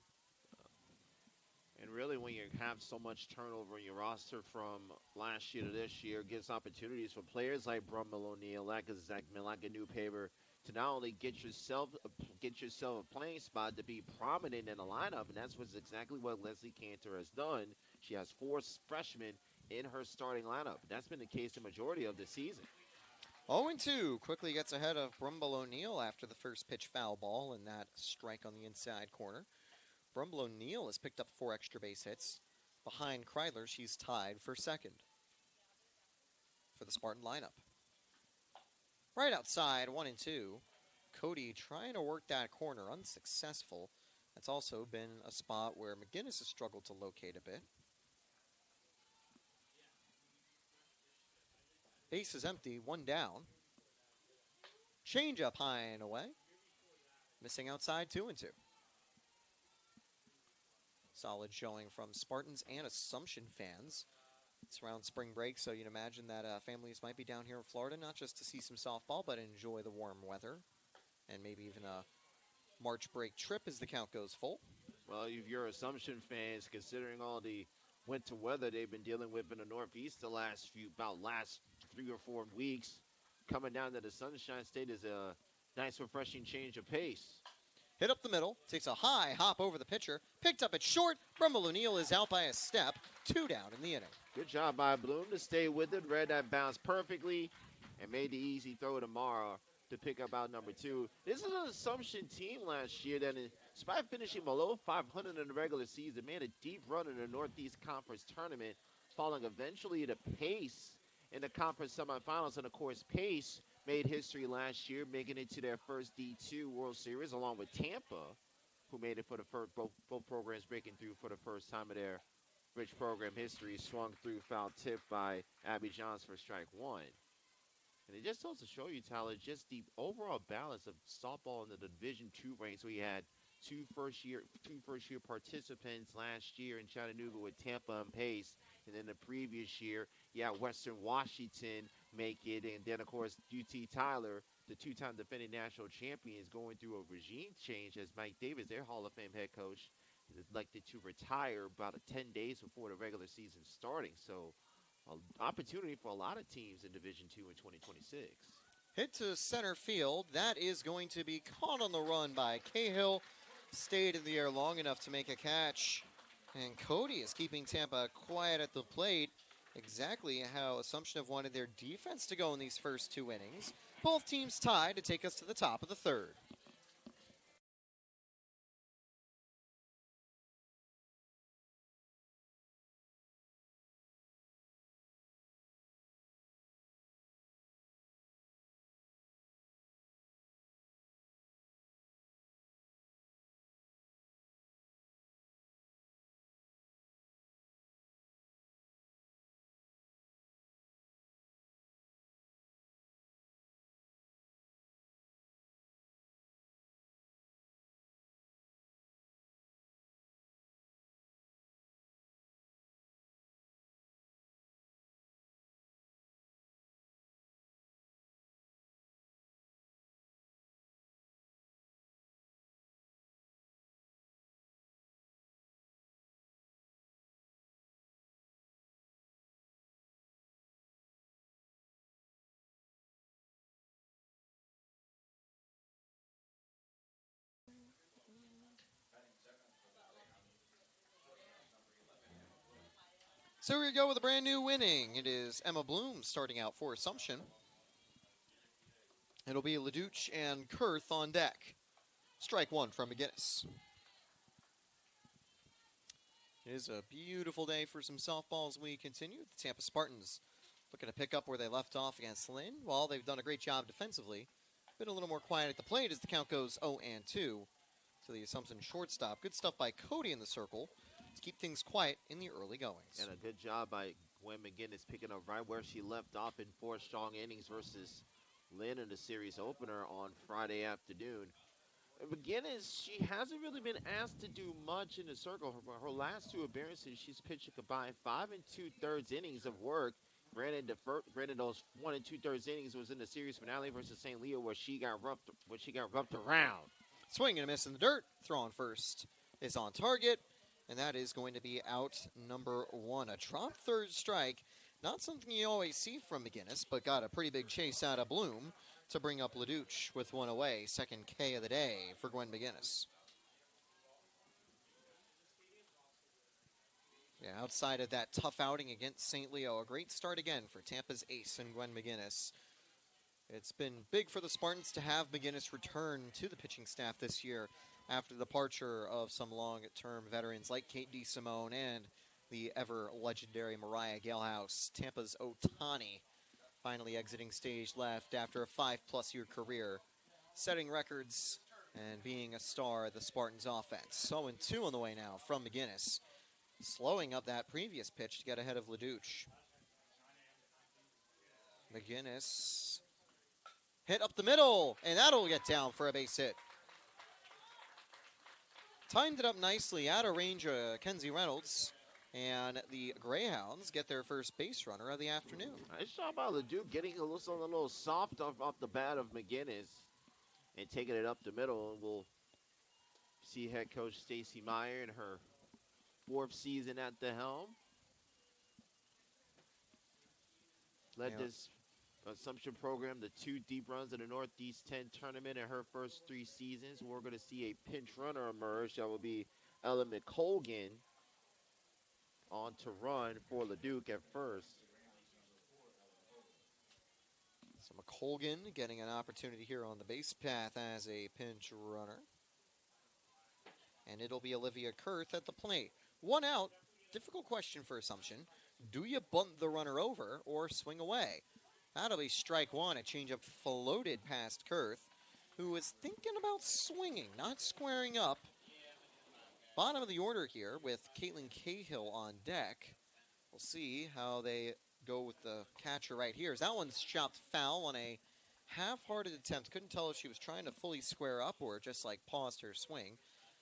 And really, when you have so much turnover in your roster from last year to this year, it gives opportunities for players like Brumble O'Neill, like a Zekman, like a New Paper, to not only get yourself a playing spot, to be prominent in the lineup, and that's exactly what Leslie Cantor has done. She has 4 freshmen in her starting lineup. That's been the case the majority of the season.
0-2 quickly gets ahead of Brumble O'Neill after the first pitch foul ball and that strike on the inside corner. Brumble O'Neill has picked up 4 extra base hits. Behind Kreidler, she's tied for second for the Spartan lineup. Right outside, 1-2. Cody trying to work that corner, unsuccessful. That's also been a spot where McGinnis has struggled to locate a bit. Base is empty, 1 down. Change up high and away. Missing outside, 2-2. Solid showing from Spartans and Assumption fans. It's around spring break, so you'd imagine that families might be down here in Florida, not just to see some softball, but enjoy the warm weather. And maybe even a March break trip as the count goes full.
Well, if you're Assumption fans, considering all the winter weather they've been dealing with in the Northeast the last 3 or 4 weeks, coming down to the Sunshine State is a nice, refreshing change of pace.
Hit up the middle, takes a high hop over the pitcher, picked up at short. Brumble O'Neill is out by a step, 2 down in the inning.
Good job by Bloom to stay with it, read that bounce perfectly, and made the easy throw to Mara to pick up out number 2. This is an Assumption team last year that, despite finishing below 500 in the regular season, made a deep run in the Northeast Conference tournament, falling eventually to Pace in the conference semifinals. And, of course, Pace made history last year, making it to their first D2 World Series, along with Tampa, who made it for the first, both programs breaking through for the first time of their rich program history. Swung through, foul tip by Abby Johns for strike 1. And it just goes to show you, Tyler, just the overall balance of softball in the Division II ranks. We had two first year participants last year in Chattanooga with Tampa and Pace. And then the previous year, Western Washington make it. And then, of course, UT Tyler, the 2-time defending national champions, going through a regime change as Mike Davis, their Hall of Fame head coach, is elected to retire about 10 days before the regular season starting. So, an opportunity for a lot of teams in Division II in 2026.
Hit to center field. That is going to be caught on the run by Cahill. Stayed in the air long enough to make a catch. And Cody is keeping Tampa quiet at the plate. Exactly how Assumption have wanted their defense to go in these first 2 innings. Both teams tied to take us to the top of the 3rd. So here we go with a brand new inning. It is Emma Bloom starting out for Assumption. It'll be LaDuche and Kurth on deck. Strike one from McGinnis. It is a beautiful day for some softball as we continue. The Tampa Spartans looking to pick up where they left off against Lynn. While they've done a great job defensively, been a little more quiet at the plate as the count goes 0-2 to the Assumption shortstop. Good stuff by Cody in the circle to keep things quiet in the early goings.
And a good job by Gwen McGinnis picking up right where she left off in 4 strong innings versus Lynn in the series opener on Friday afternoon. And McGinnis, she hasn't really been asked to do much in the circle. Her last 2 appearances, she's pitched a combined 5 2/3 innings of work. Granted, those 1 2/3 innings was in the series finale versus St. Leo where she got roughed around.
Swing and a miss in the dirt. Throw on first is on target, and that is going to be out number 1. A drop third strike. Not something you always see from McGinnis, but got a pretty big chase out of Bloom to bring up LaDuche with 1 away. Second K of the day for Gwen McGinnis. Yeah, outside of that tough outing against St. Leo, a great start again for Tampa's ace and Gwen McGinnis. It's been big for the Spartans to have McGinnis return to the pitching staff this year after the departure of some long-term veterans like Kate DeSimone and the ever-legendary Mariah Galehouse. Tampa's Otani finally exiting stage left after a 5-plus year career, setting records and being a star of the Spartans offense. 0-2 on the way now from McGinnis, slowing up that previous pitch to get ahead of LaDuche. McGinnis hit up the middle, and that'll get down for a base hit. Timed it up nicely out of range of Kenzie Reynolds, and the Greyhounds get their first base runner of the afternoon.
Nice job by LeDuc getting a little soft off the bat of McGinnis and taking it up the middle. And we'll see head coach Stacy Meyer in her 4th season at the helm. Led this Assumption program to 2 deep runs in the Northeast 10 tournament in her first 3 seasons. We're going to see a pinch runner emerge. That will be Ella McColgan on to run for LeDuc at first.
So McColgan getting an opportunity here on the base path as a pinch runner. And it'll be Olivia Kurth at the plate. 1 out. Difficult question for Assumption. Do you bunt the runner over or swing away? That'll be strike 1. A changeup floated past Kurth, who was thinking about swinging, not squaring up. Bottom of the order here with Caitlin Cahill on deck. We'll see how they go with the catcher right here. As that one's chopped foul on a half-hearted attempt. Couldn't tell if she was trying to fully square up or just like paused her swing.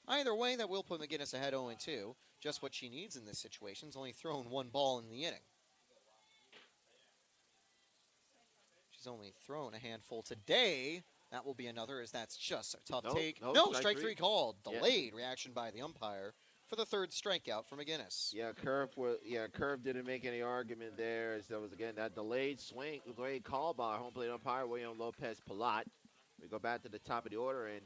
Either way, that will put McGinnis ahead 0-2. Just what she needs in this situation. Is only thrown 1 ball in the inning. She's only thrown a handful today. That will be another, as that's just a tough take. No, strike 3 called. Delayed reaction by the umpire for the 3rd strikeout for McGinnis.
Curve didn't make any argument there. As there was, again, that delayed call by home plate umpire William Lopez Palat. We go back to the top of the order, and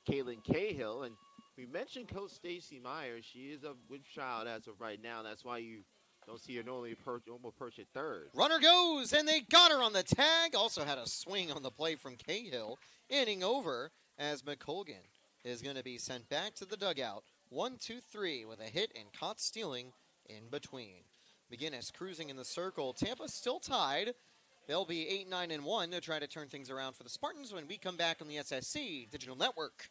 Caitlin Cahill. And we mentioned Coach Stacy Meyer. She is a good child as of right now. That's why you don't see her normally almost perch at 3rd.
Runner goes, and they got her on the tag. Also had a swing on the play from Cahill. Inning over as McColgan is going to be sent back to the dugout. 1-2-3 with a hit and caught stealing in between. McGinnis cruising in the circle. Tampa still tied. They'll be 8-9-1 to try to turn things around for the Spartans when we come back on the SSC Digital Network.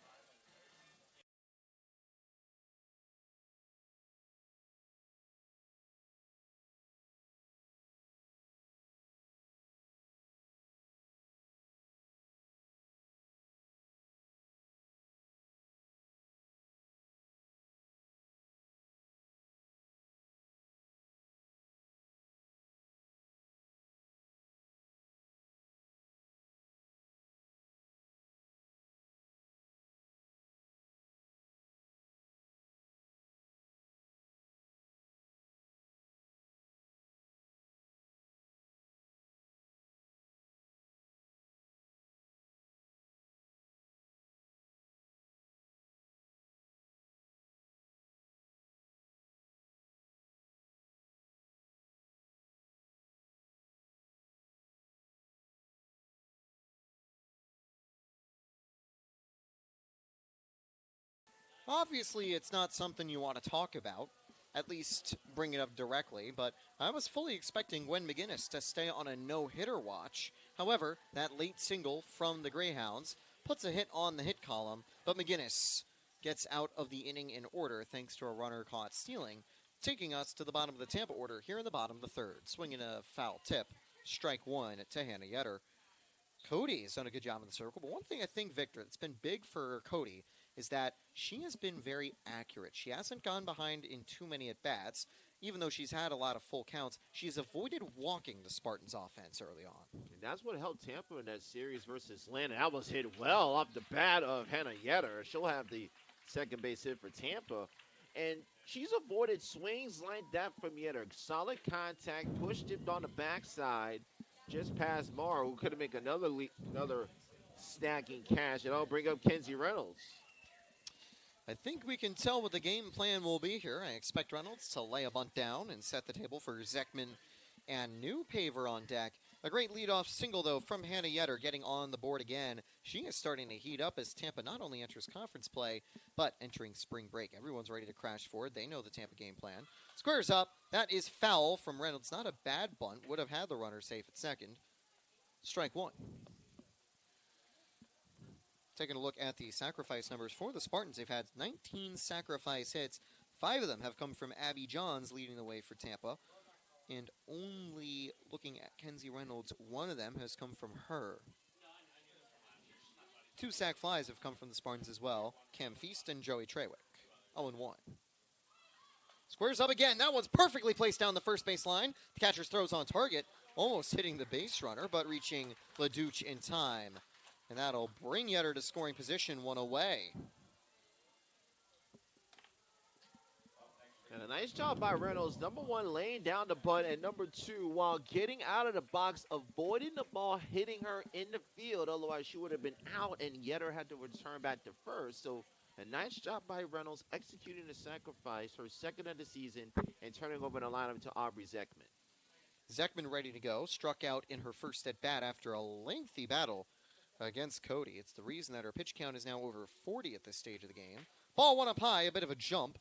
Obviously, it's not something you want to talk about, at least bring it up directly, but I was fully expecting Gwen McGinnis to stay on a no-hitter watch. However, that late single from the Greyhounds puts a hit on the hit column, but McGinnis gets out of the inning in order thanks to a runner caught stealing, taking us to the bottom of the Tampa order here in the bottom of the third. Swinging a foul tip, strike one to Hannah Yetter. Cody's done a good job in the circle, but one thing I think, Victor, that's been big for Cody is that she has been very accurate. She hasn't gone behind in too many at-bats. Even though she's had a lot of full counts, she's avoided walking the Spartans' offense early on.
And that's what helped Tampa in that series versus Atlanta. That was hit well off the bat of Hannah Yetter. She'll have the second base hit for Tampa. And she's avoided swings like that from Yetter. Solid contact, pushed it on the backside, just past Morrow, who could have made another stacking catch. And I'll bring up Kenzie Reynolds.
I think we can tell what the game plan will be here. I expect Reynolds to lay a bunt down and set the table for Zekman and Newpaver on deck. A great leadoff single, though, from Hannah Yetter getting on the board again. She is starting to heat up as Tampa not only enters conference play, but entering spring break. Everyone's ready to crash forward. They know the Tampa game plan. Squares up. That is foul from Reynolds. Not a bad bunt. Would have had the runner safe at second. Strike one. Taking a look at the sacrifice numbers for the Spartans, they've had 19 sacrifice hits. 5 of them have come from Abby Johns, leading the way for Tampa. And only looking at Kenzie Reynolds, 1 of them has come from her. 2 sac flies have come from the Spartans as well. Cam Feast and Joey Trewick. 0-1. Squares up again. That one's perfectly placed down the first base line. The catcher's throws on target, almost hitting the base runner, but reaching LaDuche in time. And that'll bring Yetter to scoring position, 1 away.
And a nice job by Reynolds. Number 1, laying down the bunt, and number 2, while getting out of the box, avoiding the ball hitting her in the field. Otherwise, she would have been out, and Yetter had to return back to first. So a nice job by Reynolds executing the sacrifice, her second of the season, and turning over the lineup to Aubrey Zekman.
Zekman ready to go. Struck out in her first at-bat after a lengthy battle against Cody. It's the reason that her pitch count is now over 40 at this stage of the game. Ball one up high, a bit of a jump.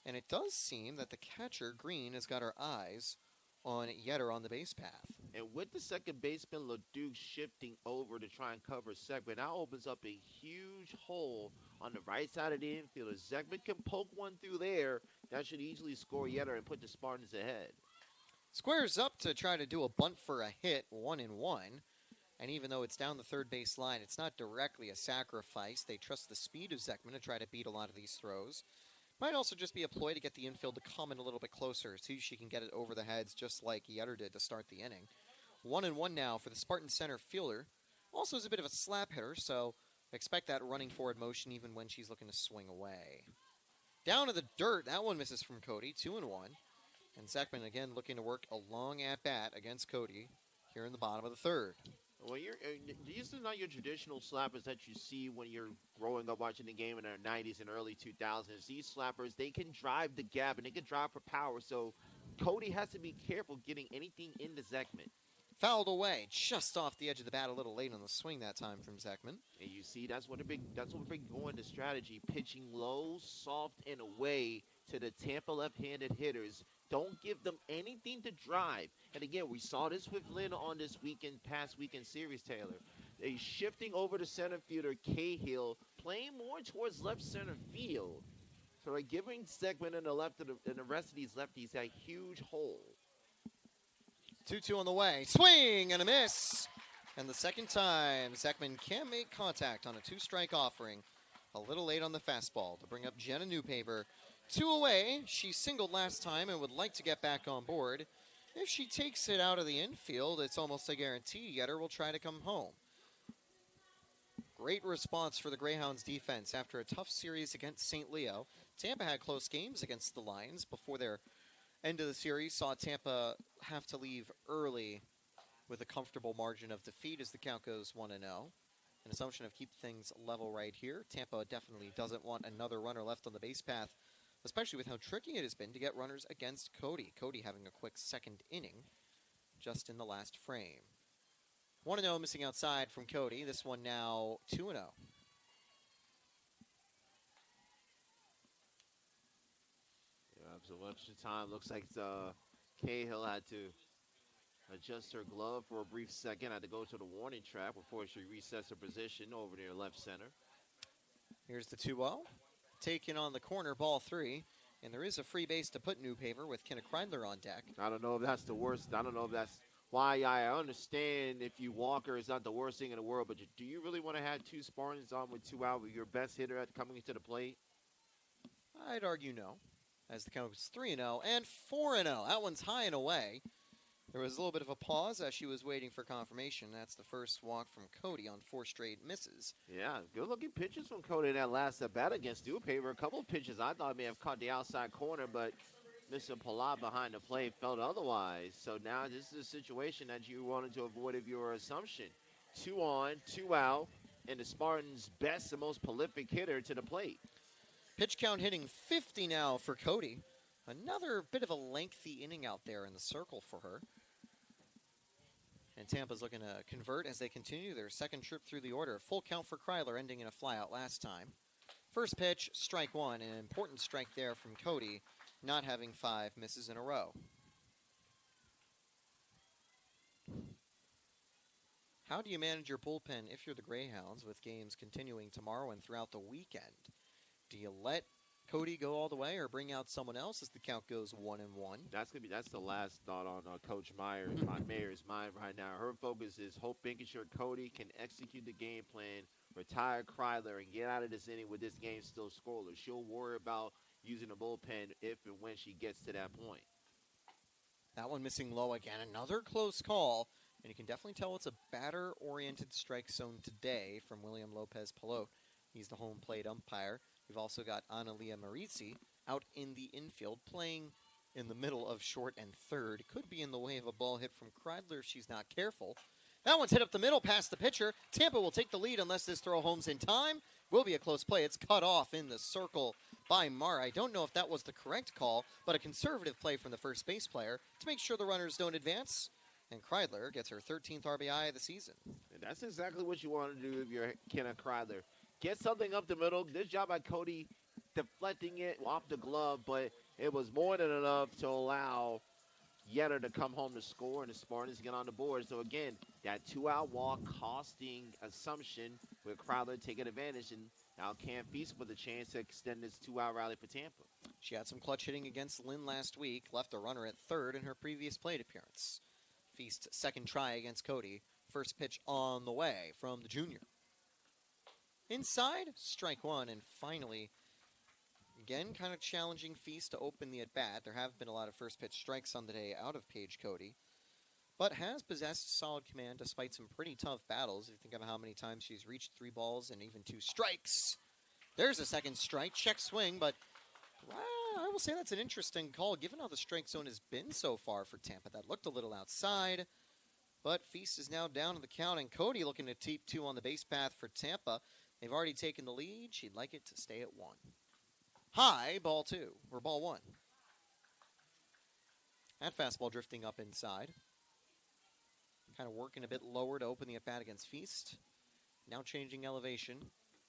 And it does seem that the catcher, Green, has got her eyes on Yetter on the base path.
And with the second baseman, LaDuke, shifting over to try and cover Zekman, that opens up a huge hole on the right side of the infield. If Zekman can poke one through there, that should easily score Yetter and put the Spartans ahead.
Squares up to try to do a bunt for a hit, 1-1. And even though it's down the third base line, it's not directly a sacrifice. They trust the speed of Zekman to try to beat a lot of these throws. Might also just be a ploy to get the infield to come in a little bit closer, see if she can get it over the heads just like Yetter did to start the inning. 1-1 now for the Spartan center fielder. Also is a bit of a slap hitter, so expect that running forward motion even when she's looking to swing away. Down to the dirt, that one misses from Cody, 2-1. And Zekman again looking to work a long at-bat against Cody here in the bottom of the third.
Well, these are not your traditional slappers that you see when you're growing up watching the game in the 90s and early 2000s. These slappers, they can drive the gap and they can drive for power. So Cody has to be careful getting anything into Zekman.
Fouled away, just off the edge of the bat, a little late on the swing that time from Zekman.
And you see, that's what we're going to strategy, pitching low, soft, and away to the Tampa left-handed hitters. Don't give them anything to drive. And again, we saw this with Lynn on this past weekend series, Taylor. They shifting over to center fielder Cahill, playing more towards left center field. So they're giving Zekman and the rest of these lefties a huge hole.
2-2 on the way. Swing and a miss. And the second time, Zekman can make contact on a 2-strike offering. A little late on the fastball to bring up Jenna Newpaver. 2 away. She singled last time and would like to get back on board. If she takes it out of the infield, it's almost a guarantee Yetter will try to come home. Great response for the Greyhounds defense after a tough series against St. Leo. Tampa had close games against the Lions before their end of the series. Saw Tampa have to leave early with a comfortable margin of defeat as the count goes 1-0. An assumption of keep things level right here. Tampa definitely doesn't want another runner left on the base path, especially with how tricky it has been to get runners against Cody. Cody having a quick second inning just in the last frame. 1-0 missing outside from Cody. This one now 2-0.
a bunch of time. Looks like Cahill had to adjust her glove for a brief second. Had to go to the warning track before she resets her position over near left center.
Here's the 2-0. Taken on the corner, ball 3. And there is a free base to put Newpaver with Kenna Kreidler on deck.
I don't know if that's the worst. I don't know if that's why I understand if you walker is not the worst thing in the world, but do you really want to have 2 Spartans on with 2 out with your best hitter coming into the plate?
I'd argue no, as the count was 3-0 and 4-0. That one's high and away. There was a little bit of a pause as she was waiting for confirmation. That's the first walk from Cody on 4 straight misses.
Yeah, good-looking pitches from Cody in that last at-bat against Newpaver. A couple of pitches I thought may have caught the outside corner, but Mr. Palat behind the plate felt otherwise. So now this is a situation that you wanted to avoid of your assumption. 2 on, 2 out, and the Spartans' best and most prolific hitter to the plate.
Pitch count hitting 50 now for Cody. Another bit of a lengthy inning out there in the circle for her. And Tampa's looking to convert as they continue their second trip through the order. Full count for Kreidler, ending in a flyout last time. First pitch, strike 1, an important strike there from Cody, not having 5 misses in a row. How do you manage your bullpen if you're the Greyhounds with games continuing tomorrow and throughout the weekend? Do you let Cody go all the way or bring out someone else as the count goes 1-1?
That's the last thought on Coach Mayer's mind right now. Her focus is making sure Cody can execute the game plan, retire Kreidler, and get out of this inning with this game still scoreless. She'll worry about using the bullpen if and when she gets to that point.
That one missing low again. Another close call, and you can definitely tell it's a batter-oriented strike zone today from William Lopez-Pilote. He's the home plate umpire. We've also got Analia Marizzi out in the infield, playing in the middle of short and third. Could be in the way of a ball hit from Kreidler if she's not careful. That one's hit up the middle past the pitcher. Tampa will take the lead unless this throw home's in time. Will be a close play. It's cut off in the circle by Mara. I don't know if that was the correct call, but a conservative play from the first base player to make sure the runners don't advance. And Kreidler gets her 13th RBI of the season.
And that's exactly what you want to do if you're Kenna Kreidler. Get something up the middle. Good job by Cody deflecting it off the glove, but it was more than enough to allow Yetter to come home to score and the Spartans get on the board. So again, that 2-out walk costing Assumption with Kreidler taking advantage, and now Cam Feast with a chance to extend this 2-out rally for Tampa.
She had some clutch hitting against Lynn last week, left a runner at third in her previous plate appearance. Feast second try against Cody. First pitch on the way from the junior. Inside, strike 1, and finally, again, kind of challenging Feast to open the at-bat. There have been a lot of first-pitch strikes on the day out of Paige Cody, but has possessed solid command despite some pretty tough battles. If you think of how many times she's reached 3 balls and even 2 strikes. There's a second strike, check swing, but I will say that's an interesting call given how the strike zone has been so far for Tampa. That looked a little outside, but Feast is now down to the count, and Cody looking to keep 2 on the base path for Tampa. They've already taken the lead. She'd like it to stay at 1. High, ball 2, or ball 1. That fastball drifting up inside. Kind of working a bit lower to open the at-bat against Feast. Now changing elevation.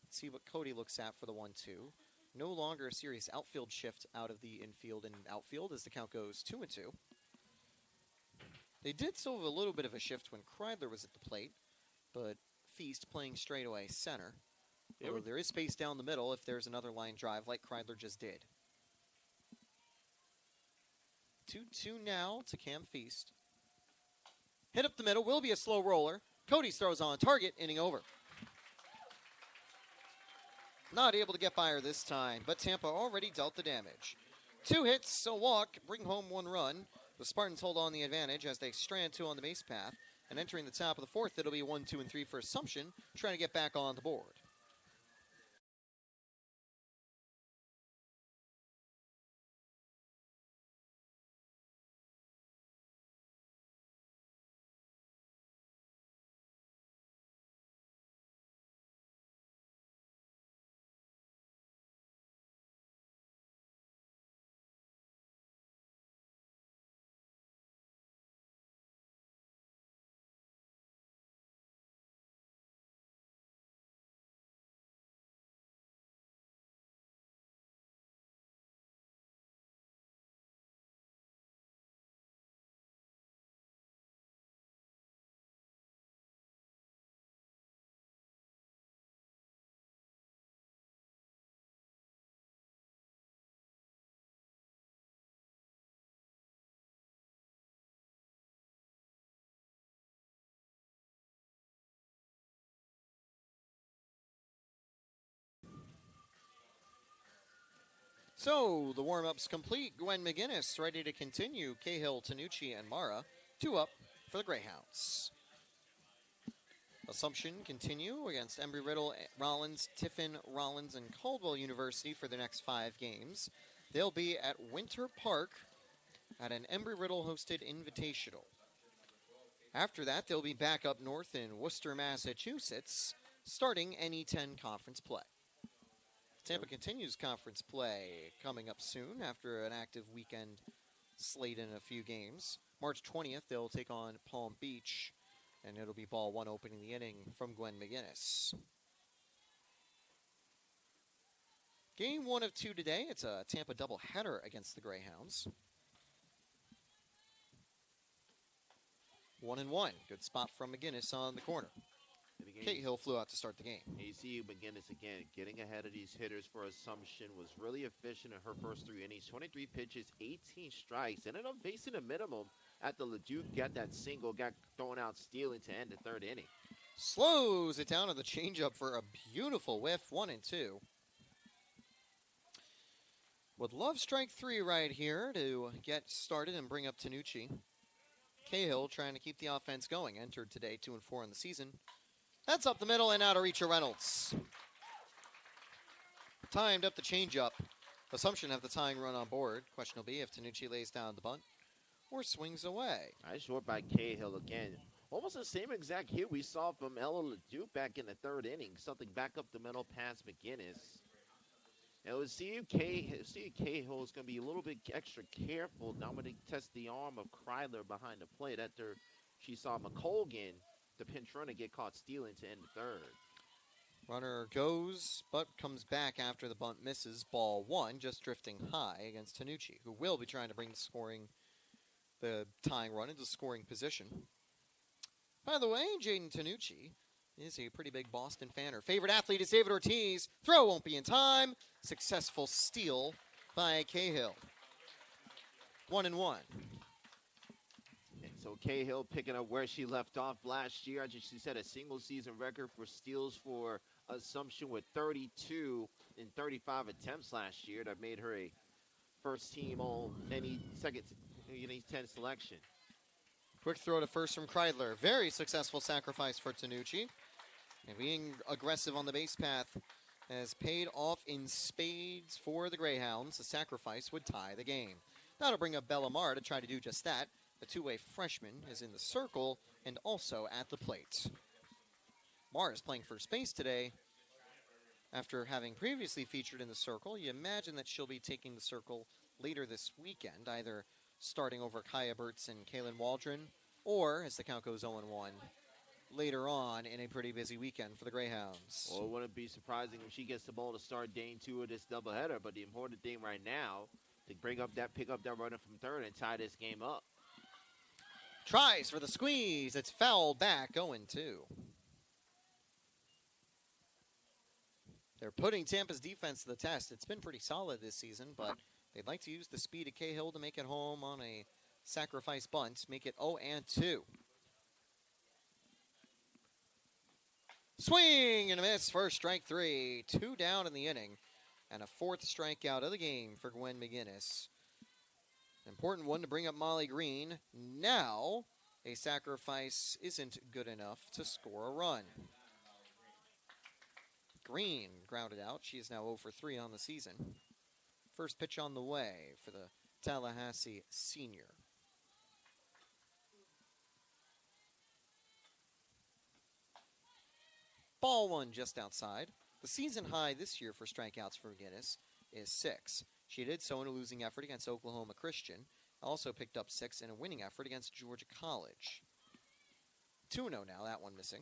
Let's see what Cody looks at for the 1-2. No longer a serious outfield shift out of the infield and outfield as the count goes 2-2. They did still have a little bit of a shift when Kreidler was at the plate, but Feast playing straightaway center. Although there is space down the middle if there's another line drive like Kreidler just did. 2-2 now to Cam Feast. Hit up the middle, will be a slow roller. Cody throws on target, inning over. Not able to get by her this time, but Tampa already dealt the damage. 2 hits, a walk, bring home 1 run. The Spartans hold on the advantage as they strand 2 on the base path. And entering the top of the 4th, it'll be 1, 2, and 3 for Assumption, trying to get back on the board. So the warm-up's complete. Gwen McGinnis ready to continue. Cahill, Tanucci, and Mara 2 up for the Greyhounds. Assumption continue against Embry-Riddle, Rollins, Tiffin, Rollins, and Caldwell University for the next 5 games. They'll be at Winter Park at an Embry-Riddle hosted invitational. After that, they'll be back up north in Worcester, Massachusetts, starting NE10 conference play. Tampa continues conference play coming up soon after an active weekend slate in a few games. March 20th, they'll take on Palm Beach, and it'll be ball 1 opening the inning from Gwen McGinnis. Game 1 of 2 today. It's a Tampa doubleheader against the Greyhounds. 1-1. Good spot from McGinnis on the corner. Cahill flew out to start the game.
You see McGinnis again getting ahead of these hitters for Assumption. Was really efficient in her first 3 innings. 23 pitches, 18 strikes. Ended up facing a minimum at the Leduc. Got that single, got thrown out stealing to end the 3rd inning.
Slows it down on the changeup for a beautiful whiff. 1-2. Would love strike 3 right here to get started and bring up Tanucci. Cahill trying to keep the offense going. Entered today 2-4 in the season. That's up the middle and out of reach of Reynolds. Timed up the changeup. Assumption have the tying run on board. Question will be if Tanucci lays down the bunt or swings away.
Nice short by Cahill again. Almost the same exact hit we saw from Ella Leduc back in the 3rd inning. Something back up the middle past McGinnis. And we'll see if Cahill is going to be a little bit extra careful. Now when they test the arm of Kreidler behind the plate after she saw McColgan, the pinch runner, get caught stealing to end the 3rd.
Runner goes, but comes back after the bunt misses. Ball 1, just drifting high against Tanucci, who will be trying to bring the tying run into scoring position. By the way, Jaden Tanucci is a pretty big Boston fan. Her favorite athlete is David Ortiz. Throw won't be in time. Successful steal by Cahill. 1-1.
So Cahill picking up where she left off last year. She set a single season record for steals for Assumption with 32 in 35 attempts last year. That made her a first team all any 10 selection.
Quick throw to first from Kreidler. Very successful sacrifice for Tanucci. And being aggressive on the base path has paid off in spades for the Greyhounds. The sacrifice would tie the game. That'll bring up Bellamar to try to do just that. The two-way freshman is in the circle and also at the plate. Mar is playing first base today. After having previously featured in the circle, you imagine that she'll be taking the circle later this weekend, either starting over Kaya Burtz and Kaylin Waldron, or, as the count goes 0-1, later on in a pretty busy weekend for the Greyhounds.
Well, it wouldn't be surprising if she gets the ball to start day 2 of this doubleheader, but the important thing right now, to pick up that runner from 3rd and tie this game up.
Tries for the squeeze. It's fouled back, 0-2. They're putting Tampa's defense to the test. It's been pretty solid this season, but they'd like to use the speed of Cahill to make it home on a sacrifice bunt, make it 0-2. Swing and a miss for strike 3. 2 down in the inning, and a 4th strikeout of the game for Gwen McGinnis. Important one to bring up Molly Green. Now, a sacrifice isn't good enough to score a run. Green grounded out. She is now 0 for 3 on the season. First pitch on the way for the Tallahassee senior. Ball 1 just outside. The season high this year for strikeouts for McGinnis is 6. She did so in a losing effort against Oklahoma Christian. Also picked up 6 in a winning effort against Georgia College. 2-0 now, that one missing.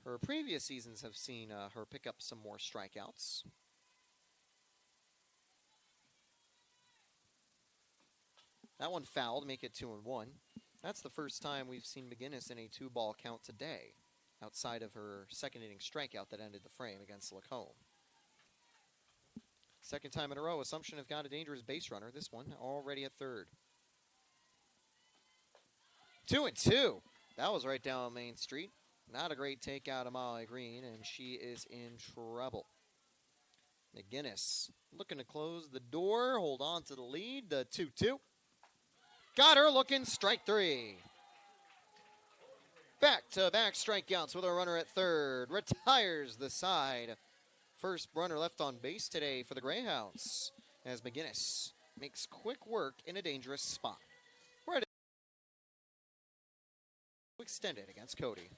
Her previous seasons have seen her pick up some more strikeouts. That one fouled, make it 2-1. That's the first time we've seen McGinnis in a 2-ball count today, outside of her second inning strikeout that ended the frame against Lacombe. Second time in a row, Assumption have got a dangerous base runner. This one already at 3rd. 2-2. That was right down Main Street. Not a great takeout of Molly Green, and she is in trouble. McGinnis looking to close the door, hold on to the lead, the 2-2. Got her looking, strike three. Back-to-back strikeouts with a runner at third. Retires the side. First runner left on base today for the Greyhounds as McGinnis makes quick work in a dangerous spot. Right extended against Cody.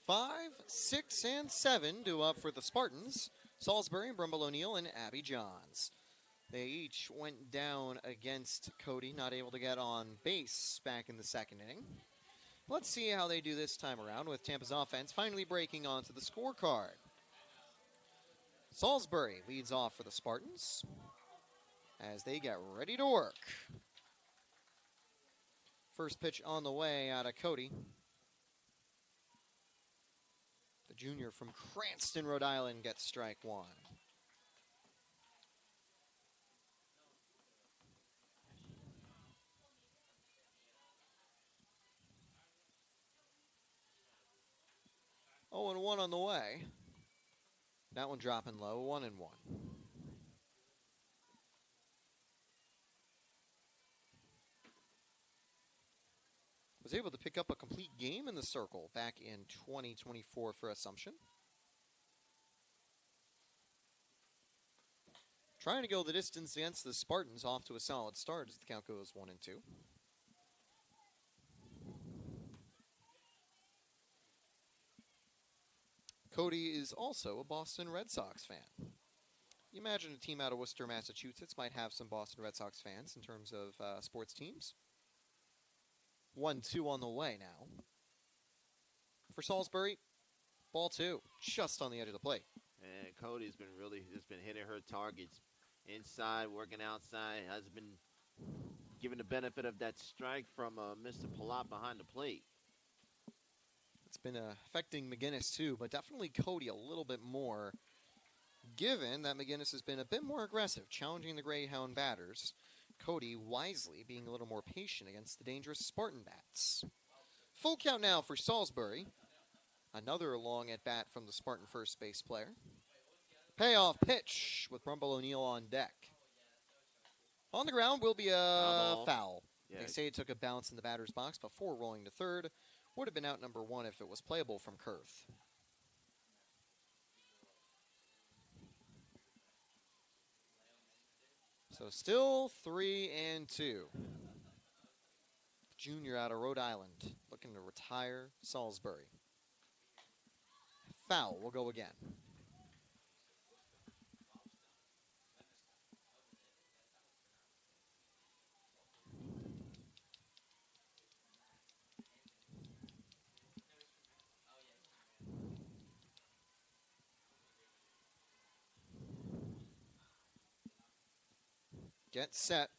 Five, 6, and 7 due up for the Spartans. Salisbury, Brumble O'Neill, and Abby Johns. They each went down against Cody, not able to get on base back in the second inning. Let's see how they do this time around with Tampa's offense finally breaking onto the scorecard. Salisbury leads off for the Spartans as they get ready to work. First pitch on the way out of Cody. The junior from Cranston, Rhode Island gets strike one. Oh, and 1 on the way. That one dropping low, 1-1. Was able to pick up a complete game in the circle back in 2024 for Assumption. Trying to go the distance against the Spartans, off to a solid start as the count goes 1-2. Cody is also a Boston Red Sox fan. You imagine a team out of Worcester, Massachusetts might have some Boston Red Sox fans in terms of sports teams. 1-2 on the way now. For Salisbury, ball 2, just on the edge of the plate.
And Cody's been just been hitting her targets inside, working outside. Has been given the benefit of that strike from Mr. Palat behind the plate.
It's been affecting McGinnis too, but definitely Cody a little bit more, given that McGinnis has been a bit more aggressive, challenging the Greyhound batters. Cody wisely being a little more patient against the dangerous Spartan bats. Full count now for Salisbury. Another long at bat from the Spartan first base player. Payoff pitch with Brumble O'Neill on deck. On the ground will be a foul.
Yeah.
They say it took a bounce in the batter's box before rolling to third. Would have been out number 1 if it was playable from Kurth. So still 3-2. Junior out of Rhode Island looking to retire Salisbury. Foul will go again. Get set.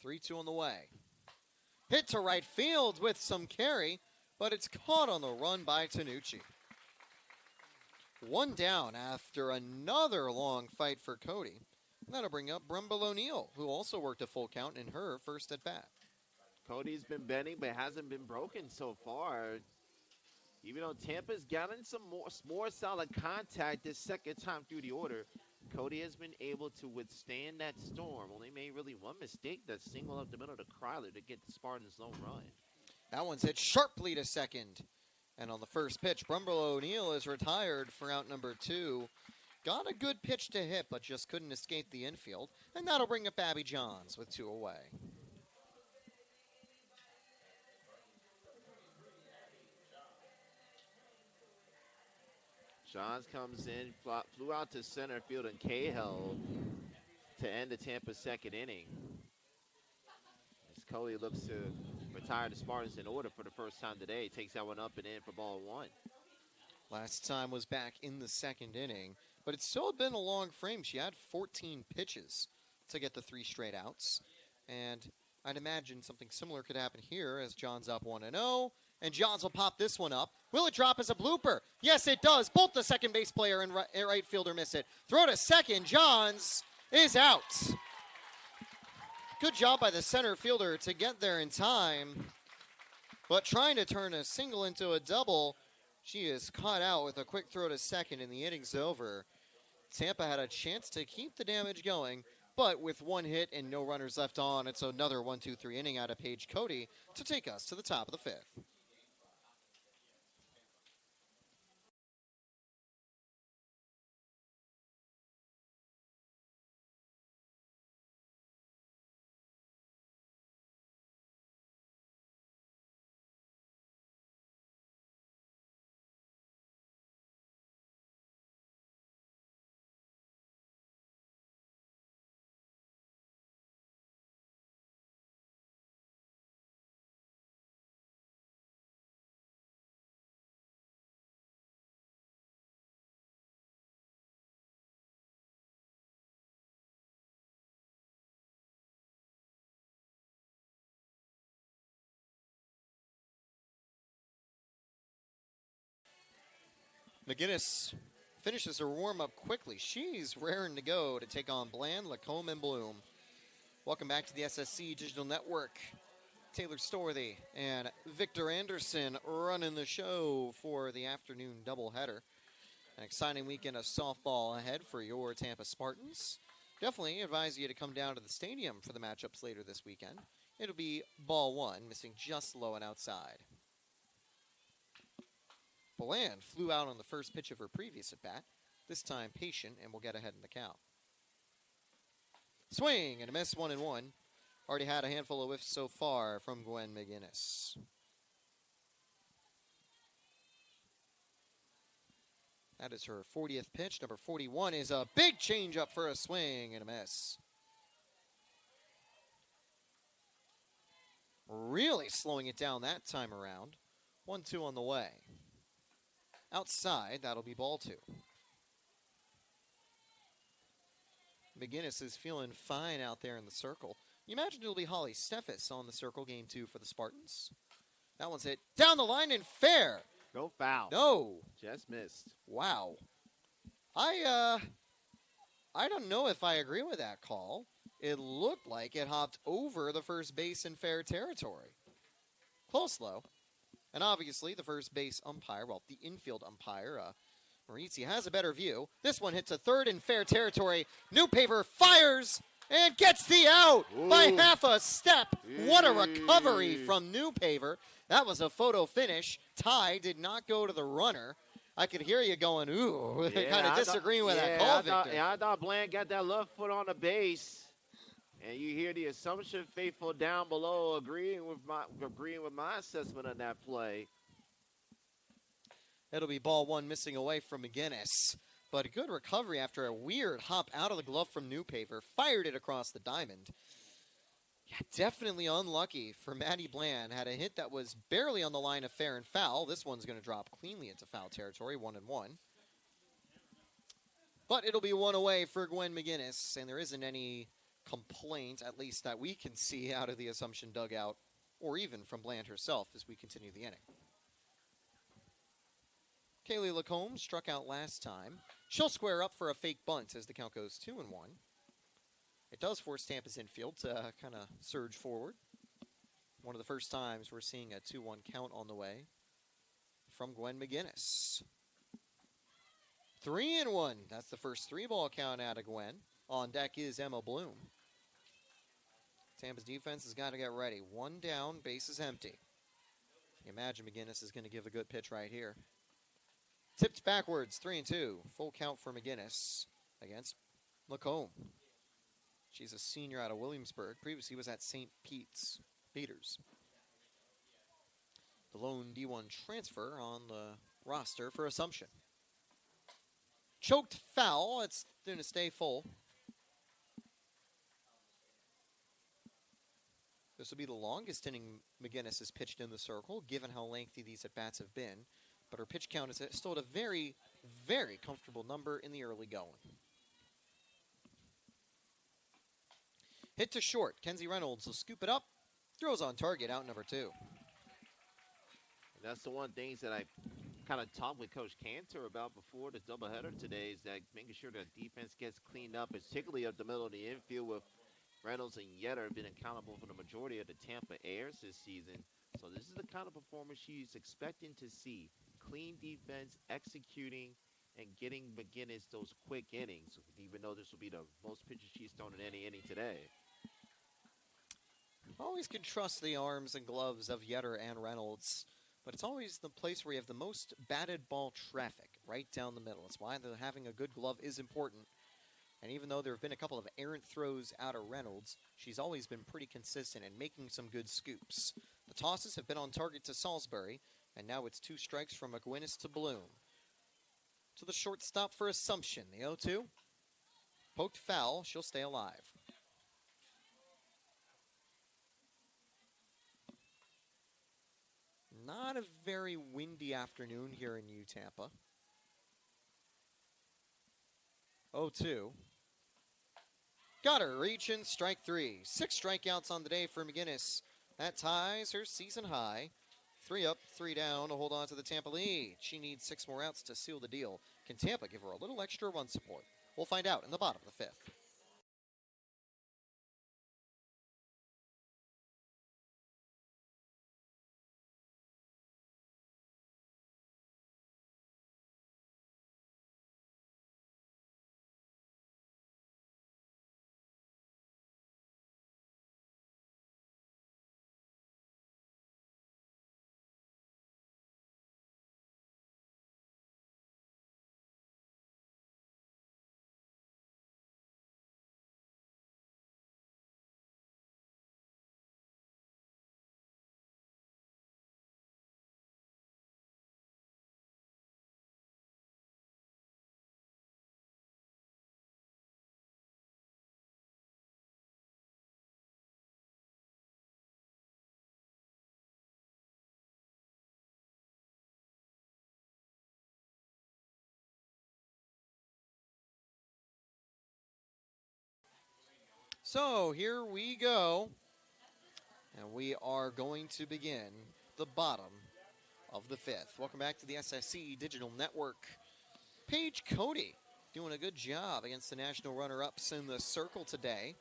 3-2 on the way. Hit to right field with some carry, but it's caught on the run by Tanucci. 1 down after another long fight for Cody. And that'll bring up Brumble O'Neill, who also worked a full count in her first at bat.
Cody's been bending, but hasn't been broken so far. Even though Tampa's gotten some more solid contact this second time through the order, Cody has been able to withstand that storm. Only made really one mistake, that single up the middle to Kryler to get the Spartans' lone run.
That one's hit sharply to second. And on the first pitch, Brumble O'Neill is retired for out number 2. got a good pitch to hit, but just couldn't escape the infield. And that'll bring up Abby Johns with 2 away.
Johns comes in, flew out to center field, and Cahill to end the Tampa second inning. As Coley looks to retire the Spartans in order for the first time today, takes that one up and in for ball 1.
Last time was back in the second inning, but it's still been a long frame. She had 14 pitches to get the 3 straight outs, and I'd imagine something similar could happen here as John's up 1-0, and Johns will pop this one up. Will it drop as a blooper? Yes, it does. Both the second base player and right fielder miss it. Throw to second. Johns is out. Good job by the center fielder to get there in time, but trying to turn a single into a double, she is caught out with a quick throw to second, and the inning's over. Tampa had a chance to keep the damage going, but with 1 hit and no runners left on, it's another 1-2-3 inning out of Paige Cody to take us to the top of the 5th. McGinnis finishes her warm-up quickly. She's raring to go to take on Bland, Lacombe, and Bloom. Welcome back to the SSC Digital Network. Taylor Storthy and Victor Anderson running the show for the afternoon doubleheader. An exciting weekend of softball ahead for your Tampa Spartans. Definitely advise you to come down to the stadium for the matchups later this weekend. It'll be ball 1, missing just low and outside. Bland flew out on the first pitch of her previous at-bat, this time patient, and will get ahead in the count. Swing and a miss, 1-1. Already had a handful of whiffs so far from Gwen McGinnis. That is her 40th pitch. Number 41 is a big changeup for a swing and a miss. Really slowing it down that time around. 1-2 on the way. Outside, that'll be ball 2. McGinnis is feeling fine out there in the circle. You imagine it'll be Holly Steffes on the circle, game 2 for the Spartans. That one's hit down the line and fair.
No foul.
No.
Just missed.
Wow. I don't know if I agree with that call. It looked like it hopped over the first base in fair territory. Close, though. And obviously, the first base umpire, well, the infield umpire, Marizzi, has a better view. This one hits a third in fair territory. Newpaper fires and gets the out by half a step. What a recovery from Newpaper. That was a photo finish. Ty did not go to the runner. I could hear you going, ooh, kind of disagreeing with that call, Victor.
I thought Bland got that left foot on the base. And you hear the Assumption faithful down below agreeing with my assessment of that play.
It'll be ball 1 missing away from McGinnis. But a good recovery after a weird hop out of the glove from Newpaper. Fired it across the diamond. Yeah, definitely unlucky for Maddie Bland. Had a hit that was barely on the line of fair and foul. This one's going to drop cleanly into foul territory, 1-1. But it'll be 1 away for Gwen McGinnis. And there isn't any complaint, at least that we can see out of the Assumption dugout, or even from Bland herself as we continue the inning. Kaylee Lacombe struck out last time. She'll square up for a fake bunt as the count goes 2-1. It does force Tampa's infield to kind of surge forward. One of the first times we're seeing a 2-1 count on the way from Gwen McGinnis. 3-1. That's the first 3-ball count out of Gwen. On deck is Emma Bloom. Tampa's defense has got to get ready. 1 down, bases empty. You imagine McGinnis is going to give a good pitch right here. Tipped backwards, 3-2. Full count for McGinnis against Lacombe. She's a senior out of Williamsburg. Previously was at St. Peter's. The lone D1 transfer on the roster for Assumption. Choked foul. It's going to stay full. This will be the longest inning McGinnis has pitched in the circle, given how lengthy these at-bats have been. But her pitch count is still at a very, very comfortable number in the early going. Hit to short. Kenzie Reynolds will scoop it up. Throws on target, out number 2.
And that's the one things that I kind of talked with Coach Cantor about before the doubleheader today is that making sure that defense gets cleaned up, particularly up the middle of the infield with Reynolds and Yetter have been accountable for the majority of the Tampa airs this season. So this is the kind of performance she's expecting to see. Clean defense, executing, and getting McGinnis those quick innings, even though this will be the most pitches she's thrown in any inning today.
Always can trust the arms and gloves of Yetter and Reynolds, but it's always the place where you have the most batted ball traffic, right down the middle. It's why having a good glove is important. And even though there have been a couple of errant throws out of Reynolds, she's always been pretty consistent in making some good scoops. The tosses have been on target to Salisbury, and now it's 2 strikes from McGuinness to Bloom. To the shortstop for Assumption, the 0-2. Poked foul, she'll stay alive. Not a very windy afternoon here in Tampa. 0-2. Got her, reaching, strike 3. 6 strikeouts on the day for McGinnis. That ties her season high. 3 up, 3 down to hold on to the Tampa lead. She needs 6 more outs to seal the deal. Can Tampa give her a little extra run support? We'll find out in the bottom of the 5th. So here we go, and we are going to begin the bottom of the 5th. Welcome back to the SSC Digital Network. Paige Cody doing a good job against the national runner-ups in the circle today,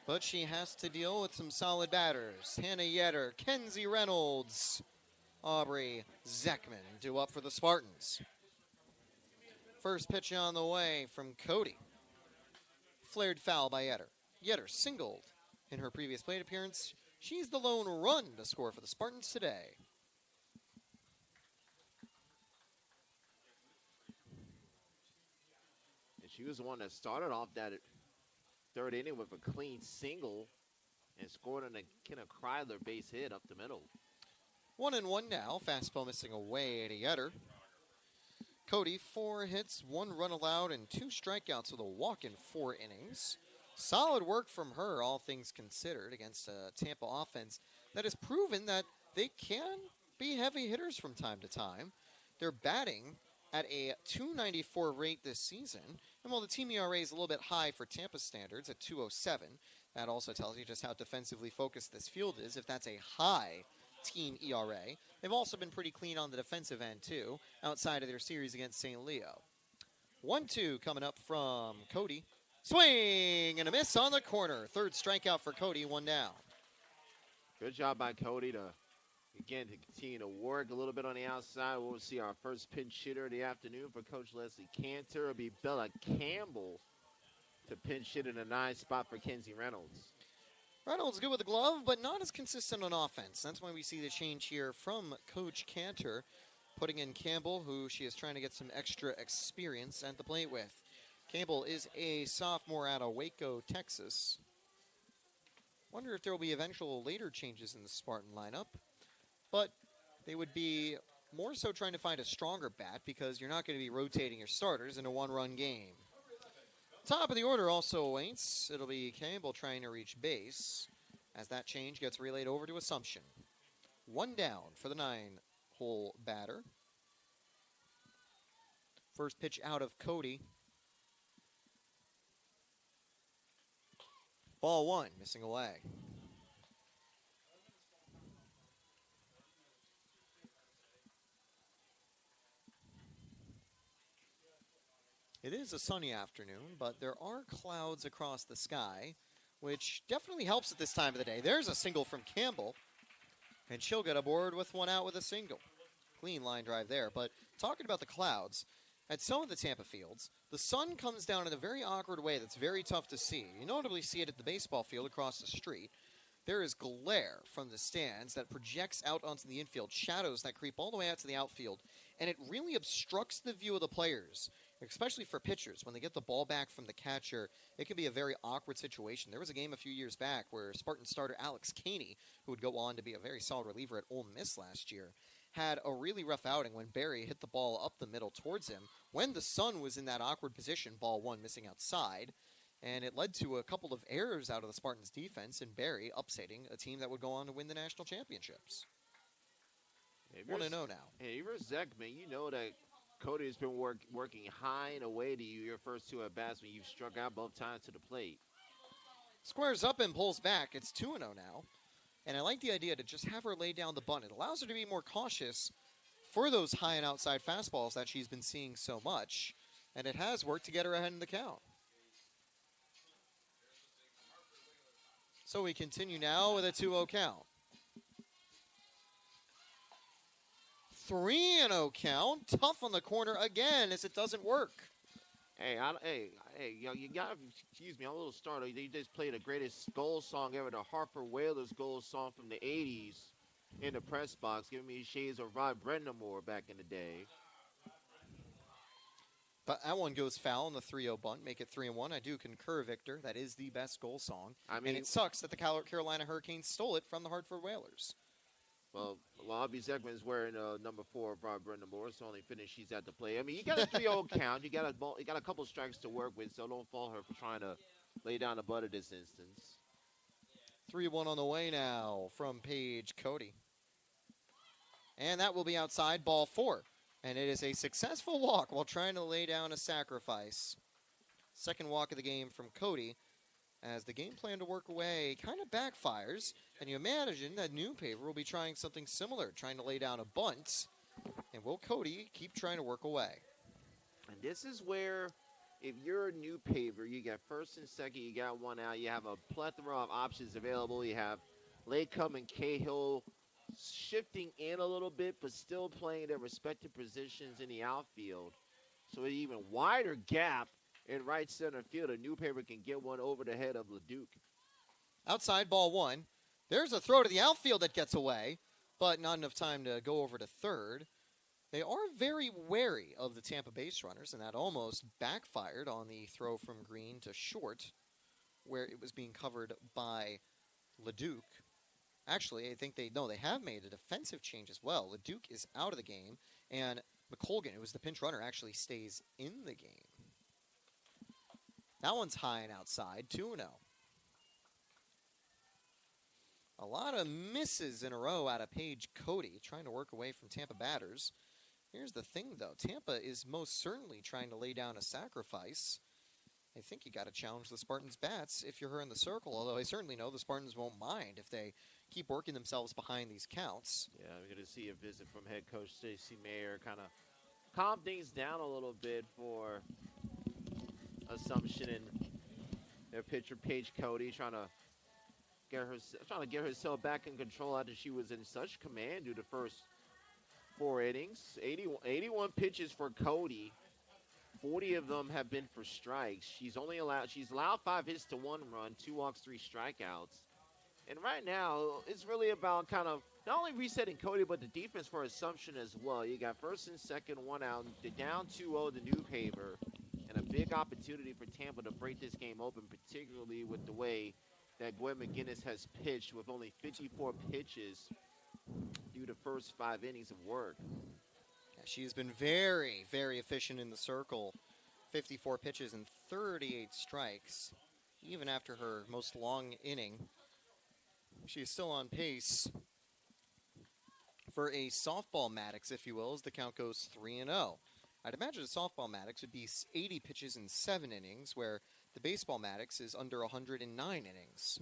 but she has to deal with some solid batters. Hannah Yetter, Kenzie Reynolds, Aubrey Zeckman due up for the Spartans. First pitch on the way from Cody. Flared foul by Yetter. Yetter singled in her previous plate appearance. She's the lone run to score for the Spartans today.
And she was the one that started off that 3rd inning with a clean single and scored on a Kenna Kryler base hit up the middle.
1-1 now. Fastball missing away to Yetter. Cody, 4 hits, 1 run allowed, and 2 strikeouts with a walk in 4 innings. Solid work from her, all things considered, against a Tampa offense that has proven that they can be heavy hitters from time to time. They're batting at a .294 rate this season, and while the team ERA is a little bit high for Tampa standards at .207, that also tells you just how defensively focused this field is. If that's a high team ERA, they've also been pretty clean on the defensive end too, outside of their series against St. Leo. 1-2 coming up from Cody. Swing and a miss on the corner. 3rd strikeout for Cody, 1 down.
Good job by Cody to continue to work a little bit on the outside. We'll see our first pinch hitter of the afternoon for Coach Leslie Cantor. It'll be Bella Campbell to pinch hit in a nice spot for Kenzie Reynolds.
Reynolds good with the glove, but not as consistent on offense. That's why we see the change here from Coach Cantor. putting in Campbell, who she is trying to get some extra experience at the plate with. Campbell is a sophomore out of Waco, Texas. Wonder if there will be eventual later changes in the Spartan lineup, but they would be more so trying to find a stronger bat because you're not going to be rotating your starters in a one-run game. Top of the order also awaits. It'll be Campbell trying to reach base as that change gets relayed over to Assumption. One down for the 9-hole batter. First pitch out of Cody. Ball one, missing away. It is a sunny afternoon, but there are clouds across the sky, which definitely helps at this time of the day. There's a single from Campbell, and she'll get aboard with one out with a single. Clean line drive there, but talking about the clouds, at some of the Tampa fields, the sun comes down in a very awkward way that's very tough to see. You notably see it at the baseball field across the street. There is glare from the stands that projects out onto the infield, shadows that creep all the way out to the outfield, and it really obstructs the view of the players, especially for pitchers. When they get the ball back from the catcher, it can be a very awkward situation. There was a game a few years back where Spartan starter Alex Caney, who would go on to be a very solid reliever at Ole Miss last year, had a really rough outing when Barry hit the ball up the middle towards him when the sun was in that awkward position, ball one missing outside, and it led to a couple of errors out of the Spartans' defense and Barry upsetting a team that would go on to win the national championships. 1-0 now.
Hey, you're Zekman. You know that Cody has been working high and away to you your first two at-bats when you've struck out both times to the plate.
Squares up and pulls back. It's 2-0 now. And I like the idea to just have her lay down the bunt. It allows her to be more cautious for those high and outside fastballs that she's been seeing so much. And it has worked to get her ahead in the count. So we continue now with a 2-0 count. 3-0 count. Tough on the corner again as it doesn't work.
You gotta excuse me. I'm a little startled. They just played the greatest goal song ever, the Hartford Whalers goal song from the '80s, in the press box, giving me shades of Rod Brendamore back in the day.
But that one goes foul on the 3-0 bunt, make it 3-1. I do concur, Victor. That is the best goal song. I mean, and it sucks that the Carolina Hurricanes stole it from the Hartford Whalers.
Well, Abby Zekman is wearing number 4 of Rod Brendamore. It's the only finish she's at the play. I mean, you got a 3-0 count. You got a couple strikes to work with, so don't fault her for trying to lay down the butt in this instance.
3-1 on the way now from Paige Cody. And that will be outside, ball 4. And it is a successful walk while trying to lay down a sacrifice. Second walk of the game from Cody, as the game plan to work away kind of backfires. And you imagine that New Paver will be trying something similar, trying to lay down a bunt. And will Cody keep trying to work away?
And this is where, if you're a New Paver, you got first and second, you got one out. You have a plethora of options available. You have Laycomb and Cahill shifting in a little bit, but still playing their respective positions in the outfield. So an even wider gap in right center field. A New Paver can get one over the head of Leduc.
Outside, ball 1. There's a throw to the outfield that gets away, but not enough time to go over to third. They are very wary of the Tampa base runners, and that almost backfired on the throw from Green to short, where it was being covered by Leduc. Actually, I think they have made a defensive change as well. Leduc is out of the game, and McColgan, who was the pinch runner, actually stays in the game. That one's high and outside, 2-0. A lot of misses in a row out of Paige Cody, trying to work away from Tampa batters. Here's the thing, though. Tampa is most certainly trying to lay down a sacrifice. I think you got to challenge the Spartans' bats if you're her in the circle, although I certainly know the Spartans won't mind if they keep working themselves behind these counts.
Yeah, we're going to see a visit from head coach Stacey Mayer, kind of calm things down a little bit for Assumption and their pitcher Paige Cody, trying to get herself back in control after she was in such command through the first 4 innings. 81 pitches for Cody. 40 of them have been for strikes. She's allowed 5 hits to 1 run, 2 walks, 3 strikeouts. And right now, it's really about kind of not only resetting Cody, but the defense for assumption as well. You got first and second, one out, the down 2-0 the new paver, and a big opportunity for Tampa to break this game open, particularly with the way that Gwen McGinnis has pitched with only 54 pitches through the first 5 innings of work.
Yeah, she's been very, very efficient in the circle. 54 pitches and 38 strikes. Even after her most long inning, she is still on pace for a softball Maddox, if you will, as the count goes 3-0. I'd imagine a softball Maddox would be 80 pitches in 7 innings, where the baseball Maddox is under 109 innings.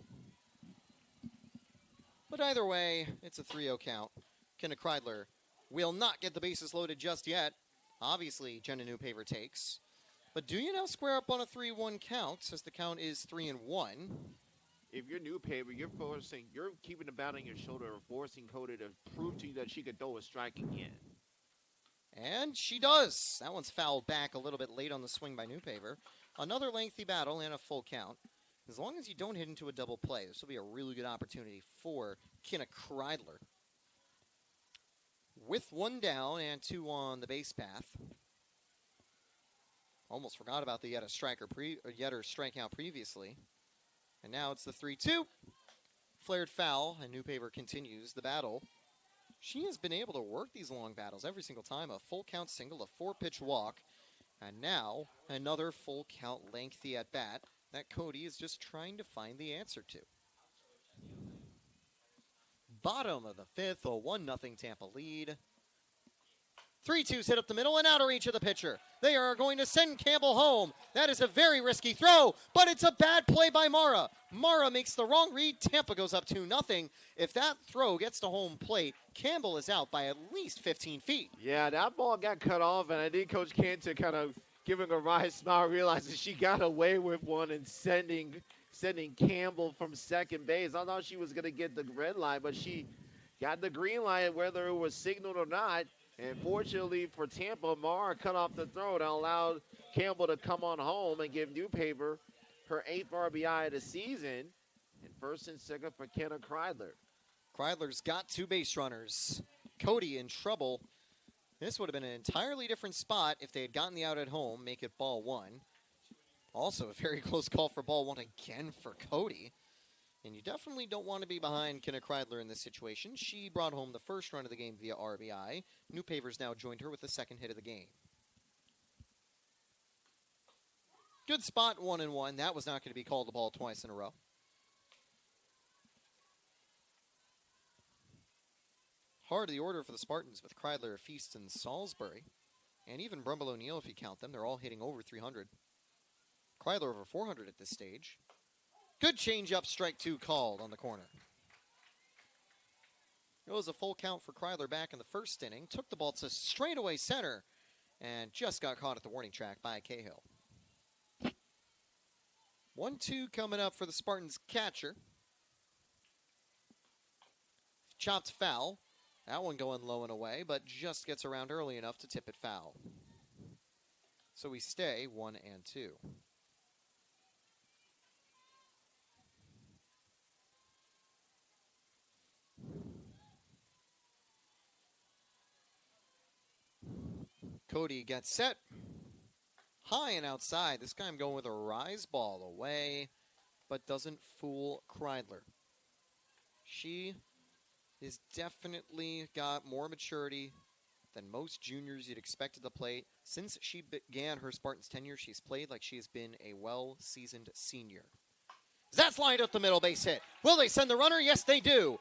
But either way, it's a 3-0 count. Kenna Kreidler will not get the bases loaded just yet. Obviously, Jenna Newpaver takes. But do you now square up on a 3-1 count, as the count is 3-1?
If you're new paper, you're keeping the bat on your shoulder and forcing Cody to prove to you that she could throw a strike again.
And she does. That one's fouled back a little bit late on the swing by Newpaver. Another lengthy battle and a full count. As long as you don't hit into a double play, this will be a really good opportunity for Kenna Kreidler. With 1 down and 2 on the base path. Almost forgot about the Yetter strikeout previously. And now it's the 3-2. Flared foul, and Newpaver continues the battle. She has been able to work these long battles every single time. A full count single, a 4-pitch walk, and now another full count lengthy at bat that Cody is just trying to find the answer to. Bottom of the 5th, a 1-0 Tampa lead. 3-2's hit up the middle and out of reach of the pitcher. They are going to send Campbell home. That is a very risky throw, but it's a bad play by Mara. Mara makes the wrong read. Tampa goes up 2-0. If that throw gets to home plate, Campbell is out by at least 15 feet.
Yeah, that ball got cut off, and I think Coach Cantor kind of giving a wry smile, realizing she got away with one and sending Campbell from second base. I thought she was going to get the red line, but she got the green light, whether it was signaled or not. And fortunately for Tampa, Mara cut off the throw that allowed Campbell to come on home and give Newpaver her 8th RBI of the season. And first and second for Kenna Kreidler.
Kreidler's got 2 base runners. Cody in trouble. This would have been an entirely different spot if they had gotten the out at home, make it ball 1. Also a very close call for ball 1 again for Cody. And you definitely don't want to be behind Kenna Kreidler in this situation. She brought home the first run of the game via RBI. Newpaver's now joined her with the second hit of the game. Good spot, 1-1. That was not going to be called a ball twice in a row. Hard of the order for the Spartans with Kreidler, Feast, and Salisbury. And even Brumble O'Neill, if you count them. They're all hitting over 300. Kreidler over 400 at this stage. Good change-up, strike 2 called on the corner. It was a full count for Kreidler back in the first inning. Took the ball to straightaway center and just got caught at the warning track by Cahill. 1-2 coming up for the Spartans catcher. Chopped foul. That one going low and away, but just gets around early enough to tip it foul. So we stay 1-2. Cody gets set. High and outside. This time going with a rise ball away, but doesn't fool Kreidler. She has definitely got more maturity than most juniors you'd expect at the plate. Since she began her Spartans tenure, she's played like she has been a well-seasoned senior. That's lined up the middle, base hit. Will they send the runner? Yes, they do.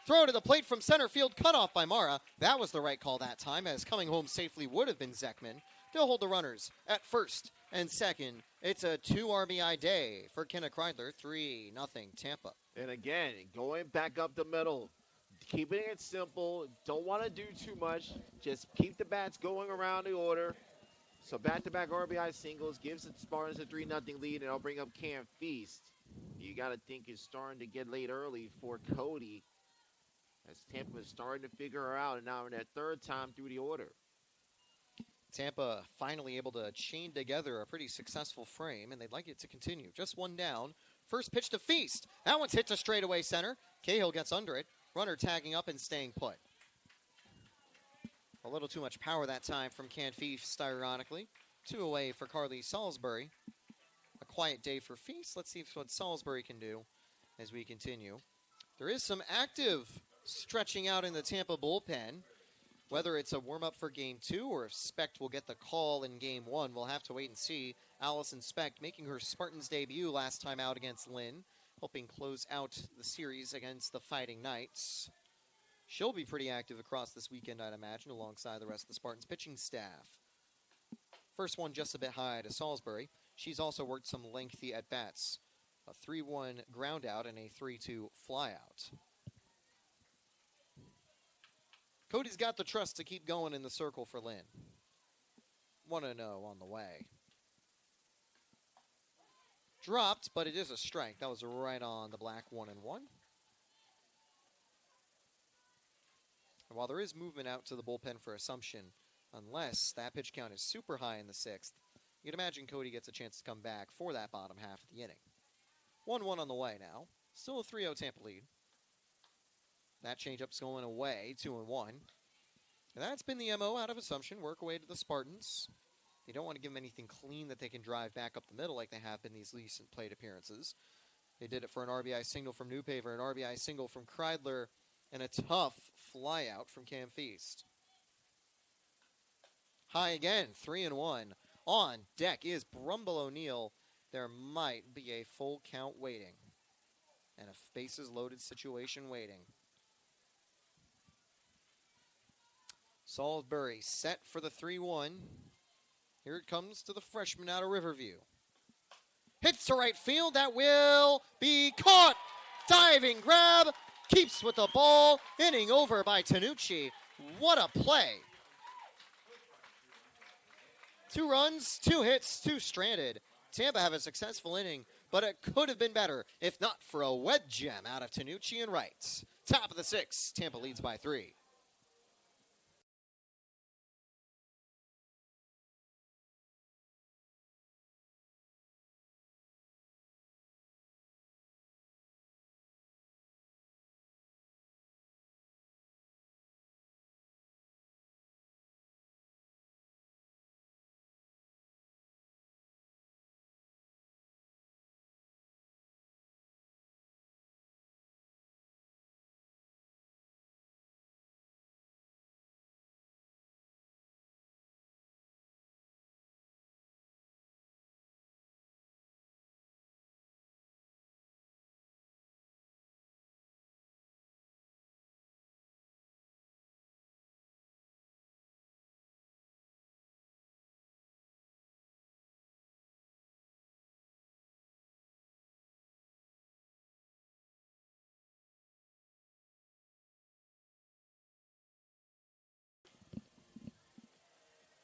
Throw to the plate from center field, cut off by Mara. That was the right call that time, as coming home safely would have been Zekman. They'll hold the runners at first and second. It's a 2 RBI day for Kenna Kreidler, 3-0 Tampa.
And again, going back up the middle, keeping it simple. Don't want to do too much. Just keep the bats going around the order. So back-to-back RBI singles gives the Spartans a 3-0 lead, and I'll bring up Cam Feast. You got to think it's starting to get late early for Cody, as Tampa is starting to figure her out, and now in that 3rd time through the order.
Tampa finally able to chain together a pretty successful frame, and they'd like it to continue. Just 1 down. First pitch to Feast. That one's hit to straightaway center. Cahill gets under it. Runner tagging up and staying put. A little too much power that time from Feast, ironically. 2 away for Carly Salisbury. A quiet day for Feast. Let's see what Salisbury can do as we continue. There is some active stretching out in the Tampa bullpen. Whether it's a warm-up for Game 2 or if Specht will get the call in Game 1, we'll have to wait and see. Allison Specht making her Spartans debut last time out against Lynn, helping close out the series against the Fighting Knights. She'll be pretty active across this weekend, I'd imagine, alongside the rest of the Spartans pitching staff. First one just a bit high to Salisbury. She's also worked some lengthy at-bats. A 3-1 ground out and a 3-2 flyout. Cody's got the trust to keep going in the circle for Lynn. 1-0 on the way. Dropped, but it is a strike. That was right on the black 1-1. And while there is movement out to the bullpen for Assumption, unless that pitch count is super high in the 6th, you'd imagine Cody gets a chance to come back for that bottom half of the inning. 1-1 on the way now. Still a 3-0 Tampa lead. That changeup's going away, 2-1. And that's been the MO out of Assumption. Work away to the Spartans. They don't want to give them anything clean that they can drive back up the middle like they have been these recent plate appearances. They did it for an RBI single from Newpaver, an RBI single from Kreidler, and a tough flyout from Feast. High again, 3-1. On deck is Brumble O'Neill. There might be a full count waiting. And a bases loaded situation waiting. Salisbury set for the 3-1. Here it comes to the freshman out of Riverview. Hits to right field. That will be caught. Diving grab. Keeps with the ball. Inning over by Tanucci. What a play. 2 runs, 2 hits, 2 stranded. Tampa have a successful inning, but it could have been better if not for a wet gem out of Tanucci and Wright. Top of the 6th. Tampa leads by 3.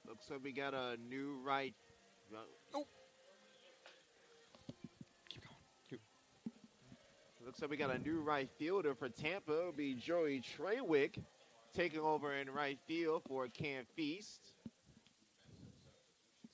Looks like we got a new right.
Oh. Keep going.
Looks like we got a new right fielder for Tampa. It'll be Joey Treywick taking over in right field for Feast.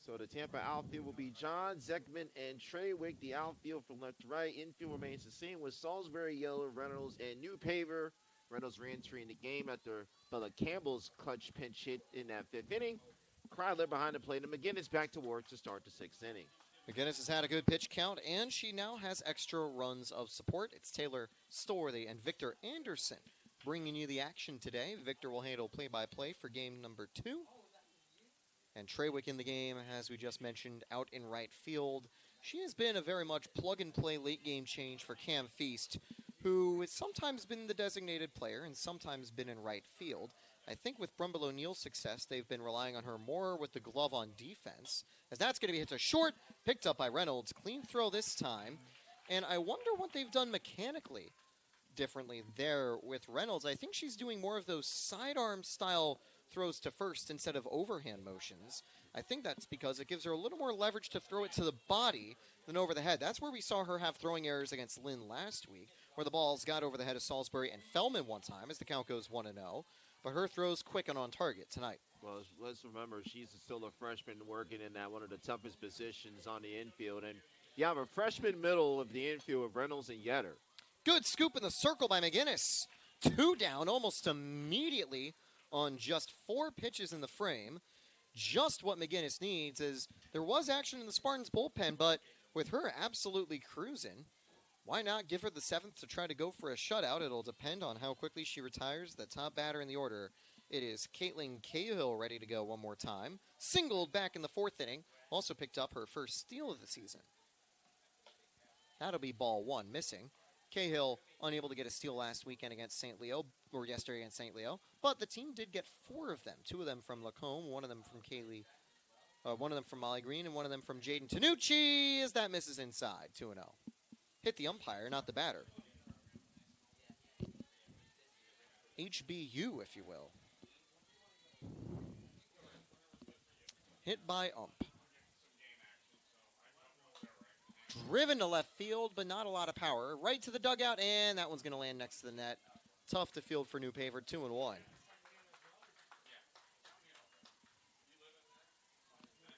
So the Tampa outfield will be John, Zekman, and Treywick. The outfield from left to right. Infield remains the same with Salisbury, Yeller, Reynolds, and Newpaver. Reynolds re-entry in the game after Bella Campbell's clutch pinch hit in that 5th inning. Kreidler behind the plate, and McGinnis back to work to start the 6th inning.
McGinnis has had a good pitch count, and she now has extra runs of support. It's Taylor Storthy and Victor Anderson bringing you the action today. Victor will handle play-by-play for game number 2. And Treywick in the game, as we just mentioned, out in right field. She has been a very much plug-and-play late-game change for Feast, who has sometimes been the designated player and sometimes been in right field. I think with Brumble O'Neill's success, they've been relying on her more with the glove on defense, as that's going to be hit to short, picked up by Reynolds. Clean throw this time, and I wonder what they've done mechanically differently there with Reynolds. I think she's doing more of those sidearm style throws to first instead of overhand motions. I think that's because it gives her a little more leverage to throw it to the body than over the head. That's where we saw her have throwing errors against Lynn last week, where the balls got over the head of Salisbury and Fellman one time as the count goes 1-0. But her throw's quick and on target tonight.
Well, let's remember, she's still a freshman working in that one of the toughest positions on the infield. And you have a freshman middle of the infield of Reynolds and Yetter.
Good scoop in the circle by McGinnis. 2 down almost immediately on just 4 pitches in the frame. Just what McGinnis needs, is there was action in the Spartans bullpen, but with her absolutely cruising, why not give her the 7th to try to go for a shutout? It'll depend on how quickly she retires. The top batter in the order, it is Caitlin Cahill, ready to go one more time. Singled back in the 4th inning. Also picked up her first steal of the season. That'll be ball 1, missing. Cahill unable to get a steal last weekend against St. Leo, or yesterday against St. Leo, but the team did get 4 of them. 2 of them from Lacombe, 1 of them from one of them from Molly Green, and 1 of them from Jaden Tanucci, as that misses inside, 2-0. Hit the umpire, not the batter. HBU, if you will. Hit by ump. Driven to left field, but not a lot of power. Right to the dugout, and that one's going to land next to the net. Tough to field for New Paver, 2-1.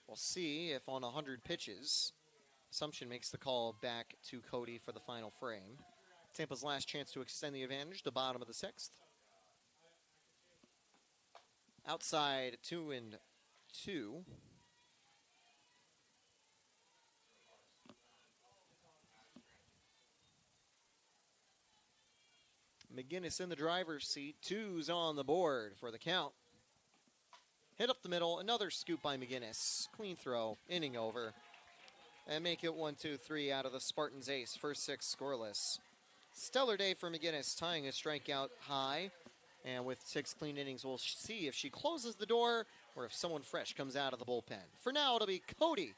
We'll see if on 100 pitches, Assumption makes the call back to Cody for the final frame. Tampa's last chance to extend the advantage, the bottom of the 6th. Outside 2-2. McGinnis in the driver's seat. 2's on the board for the count. Hit up the middle. Another scoop by McGinnis. Clean throw. Inning over. And make it 1-2-3 out of the Spartans ace. First 6 scoreless. Stellar day for McGinnis, tying a strikeout high. And with 6 clean innings, we'll see if she closes the door or if someone fresh comes out of the bullpen. For now, it'll be Cody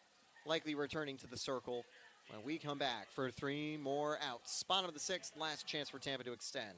likely returning to the circle when we come back for 3 more outs. Bottom of the 6th, last chance for Tampa to extend.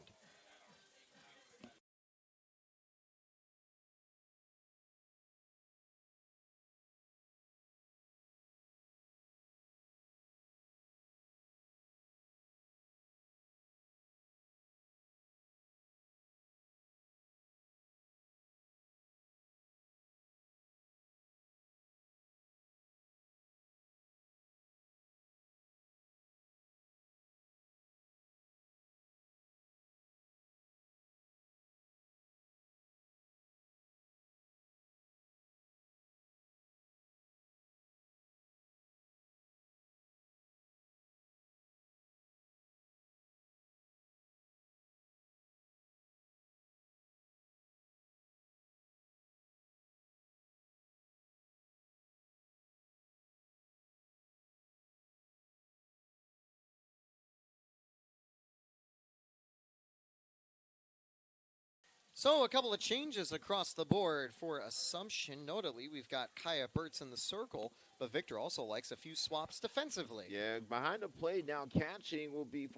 So a couple of changes across the board for Assumption. Notably, we've got Kaya Burtz in the circle, but Victor also likes a few swaps defensively.
Yeah, behind the plate now, catching will be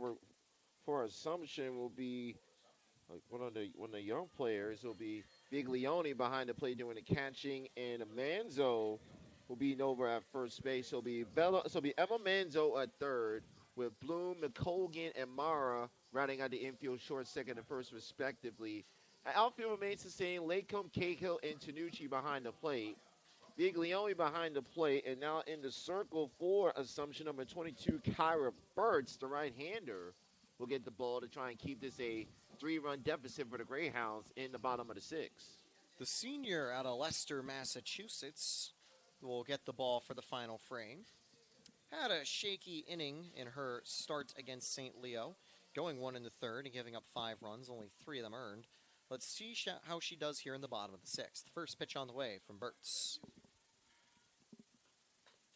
for Assumption will be like one of the young players will be Biglione behind the plate doing the catching, and Manzo will be over at first base. So it'll be Emma Manzo at third, with Bloom, McColgan, and Mara routing out the infield, short, second, and first respectively. Outfield remains the same. Lacombe, Cahill, and Tanucci behind the plate. Biglione behind the plate, and now in the circle for Assumption, number 22, Kyra Burtz, the right-hander, will get the ball to try and keep this a 3-run deficit for the Greyhounds in the bottom of the 6th.
The senior out of Leicester, Massachusetts, will get the ball for the final frame. Had a shaky inning in her start against St. Leo, going 1 in the 3rd and giving up 5 runs, only 3 of them earned. Let's see how she does here in the bottom of the 6th. First pitch on the way from Burtz.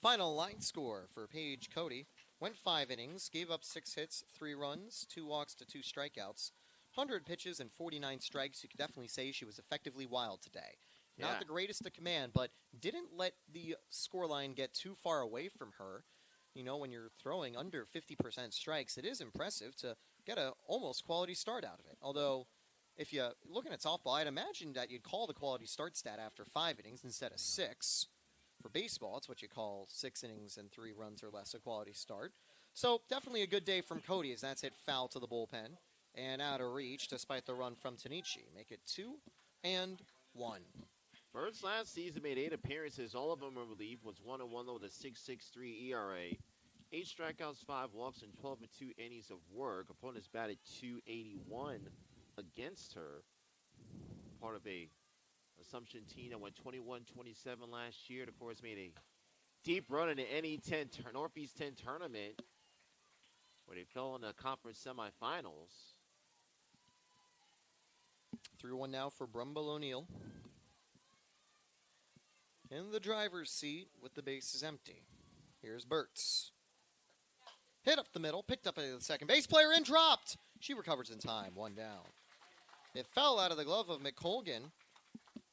Final line score for Paige Cody. Went 5 innings, gave up 6 hits, 3 runs, 2 walks to 2 strikeouts. 100 pitches and 49 strikes. You could definitely say she was effectively wild today.
Yeah.
Not the greatest to command, but didn't let the scoreline get too far away from her. You know, when you're throwing under 50% strikes, it is impressive to get a almost quality start out of it. Although, if you're looking at softball, I'd imagine that you'd call the quality start stat after 5 innings instead of 6. For baseball, it's what you call 6 innings and 3 runs or less a quality start. So definitely a good day from Cody, as that's hit foul to the bullpen and out of reach despite the run from Tanichi. Make it 2-1.
Burtz last season made 8 appearances, all of them in relief, was 1-1 with a 6.63 ERA. 8 strikeouts, 5 walks, and 12 and 2 innings of work. Opponents batted .281 against her. Part of a Assumption team that went 21-27 last year. Of course, made a deep run in the Northeast 10 tournament, where they fell in the conference semifinals.
3-1 now for Brumble O'Neill. In the driver's seat with the bases empty. Here's Burtz. Hit up the middle, picked up a second base player and dropped. She recovers in time, 1 down. It fell out of the glove of McColgan.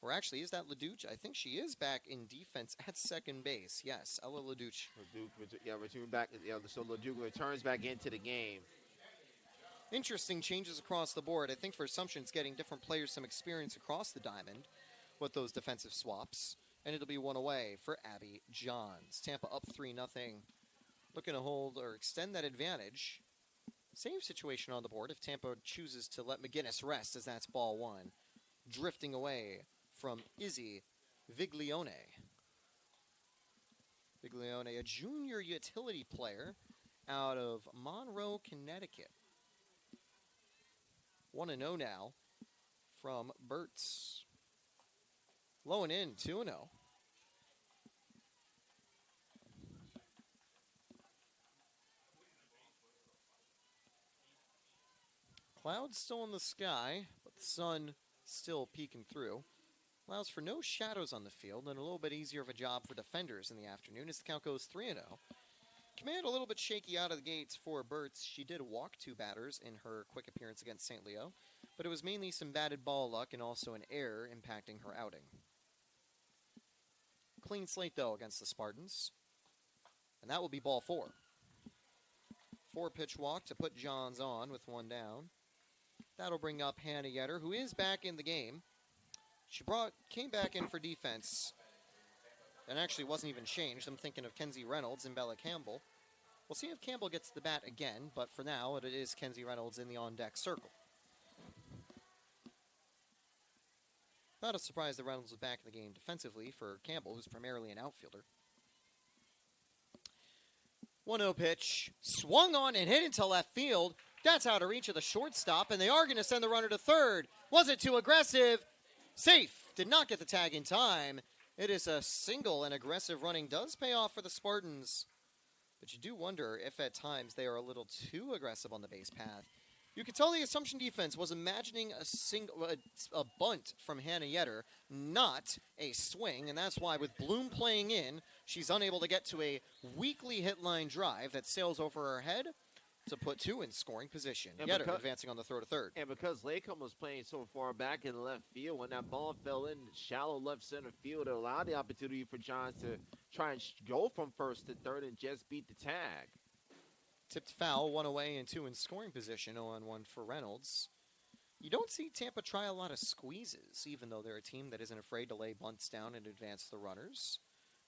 Or actually, is that LeDouche? I think she is back in defense at second base. Yes, Ella LeDouche.
Returning back. So LeDouche returns back into the game.
Interesting changes across the board. I think for Assumption, it's getting different players some experience across the diamond with those defensive swaps. And it'll be 1 away for Abby Johns. Tampa up 3-0. Looking to hold or extend that advantage. Same situation on the board if Tampa chooses to let McGinnis rest, as that's ball 1. Drifting away from Izzy Viglione. Viglione, a junior utility player out of Monroe, Connecticut. 1-0 now from Burtz. Low and in, 2-0. Clouds still in the sky, but the sun still peeking through. Allows for no shadows on the field and a little bit easier of a job for defenders in the afternoon as the count goes 3-0. Command a little bit shaky out of the gates for Burtz. She did walk 2 batters in her quick appearance against St. Leo, but it was mainly some batted ball luck and also an error impacting her outing. Clean slate, though, against the Spartans. And that will be ball 4. 4-pitch walk to put Johns on with 1 down. That'll bring up Hannah Yetter, who is back in the game. She came back in for defense and actually wasn't even changed. I'm thinking of Kenzie Reynolds and Bella Campbell. We'll see if Campbell gets the bat again, but for now, it is Kenzie Reynolds in the on-deck circle. Not a surprise that Reynolds was back in the game defensively for Campbell, who's primarily an outfielder. 1-0 pitch, swung on and hit into left field. That's out of reach of the shortstop, and they are going to send the runner to third. Was it too aggressive? Safe. Did not get the tag in time. It is a single, and aggressive running does pay off for the Spartans. But you do wonder if at times they are a little too aggressive on the base path. You could tell the Assumption defense was imagining a bunt from Hannah Yetter, not a swing, and that's why with Bloom playing in, she's unable to get to a weakly hit line drive that sails over her head to put 2 in scoring position.
And
Yetter advancing on the throw to third.
And because Latham was playing so far back in left field, when that ball fell in shallow left center field, it allowed the opportunity for Johns to try and go from first to third and just beat the tag.
Tipped foul, 1 away and 2 in scoring position, 0-1 for Reynolds. You don't see Tampa try a lot of squeezes, even though they're a team that isn't afraid to lay bunts down and advance the runners.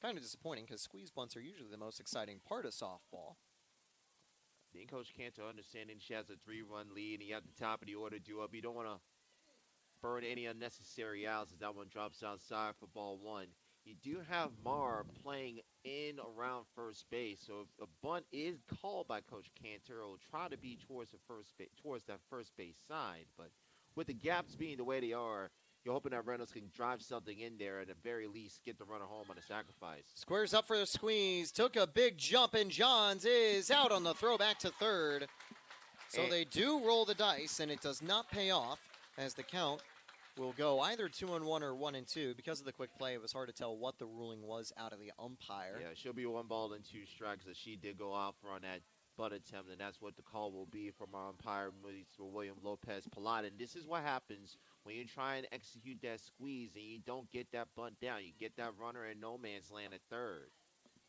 Kind of disappointing because squeeze bunts are usually the most exciting part of softball.
I think Coach Cantor understanding she has a 3-run lead and you have the top of the order due up. You don't want to burn any unnecessary outs as that one drops outside for ball 1. You do have Marr playing in around first base, so if a bunt is called by Coach Cantor, it'll try to be towards that first base side. But with the gaps being the way they are, you're hoping that Reynolds can drive something in there and at the very least get the runner home on a sacrifice.
Squares up for the squeeze, took a big jump, and Johns is out on the throw back to third. So they do roll the dice, and it does not pay off as the count will go either 2-1 or 1-2. Because of the quick play, it was hard to tell what the ruling was out of the umpire.
Yeah, she'll be 1 ball and 2 strikes as she did go out for on that butt attempt, and that's what the call will be from our umpire, Mr. William Lopez Pilot. And this is what happens when you try and execute that squeeze and you don't get that bunt down. You get that runner in no man's land at third.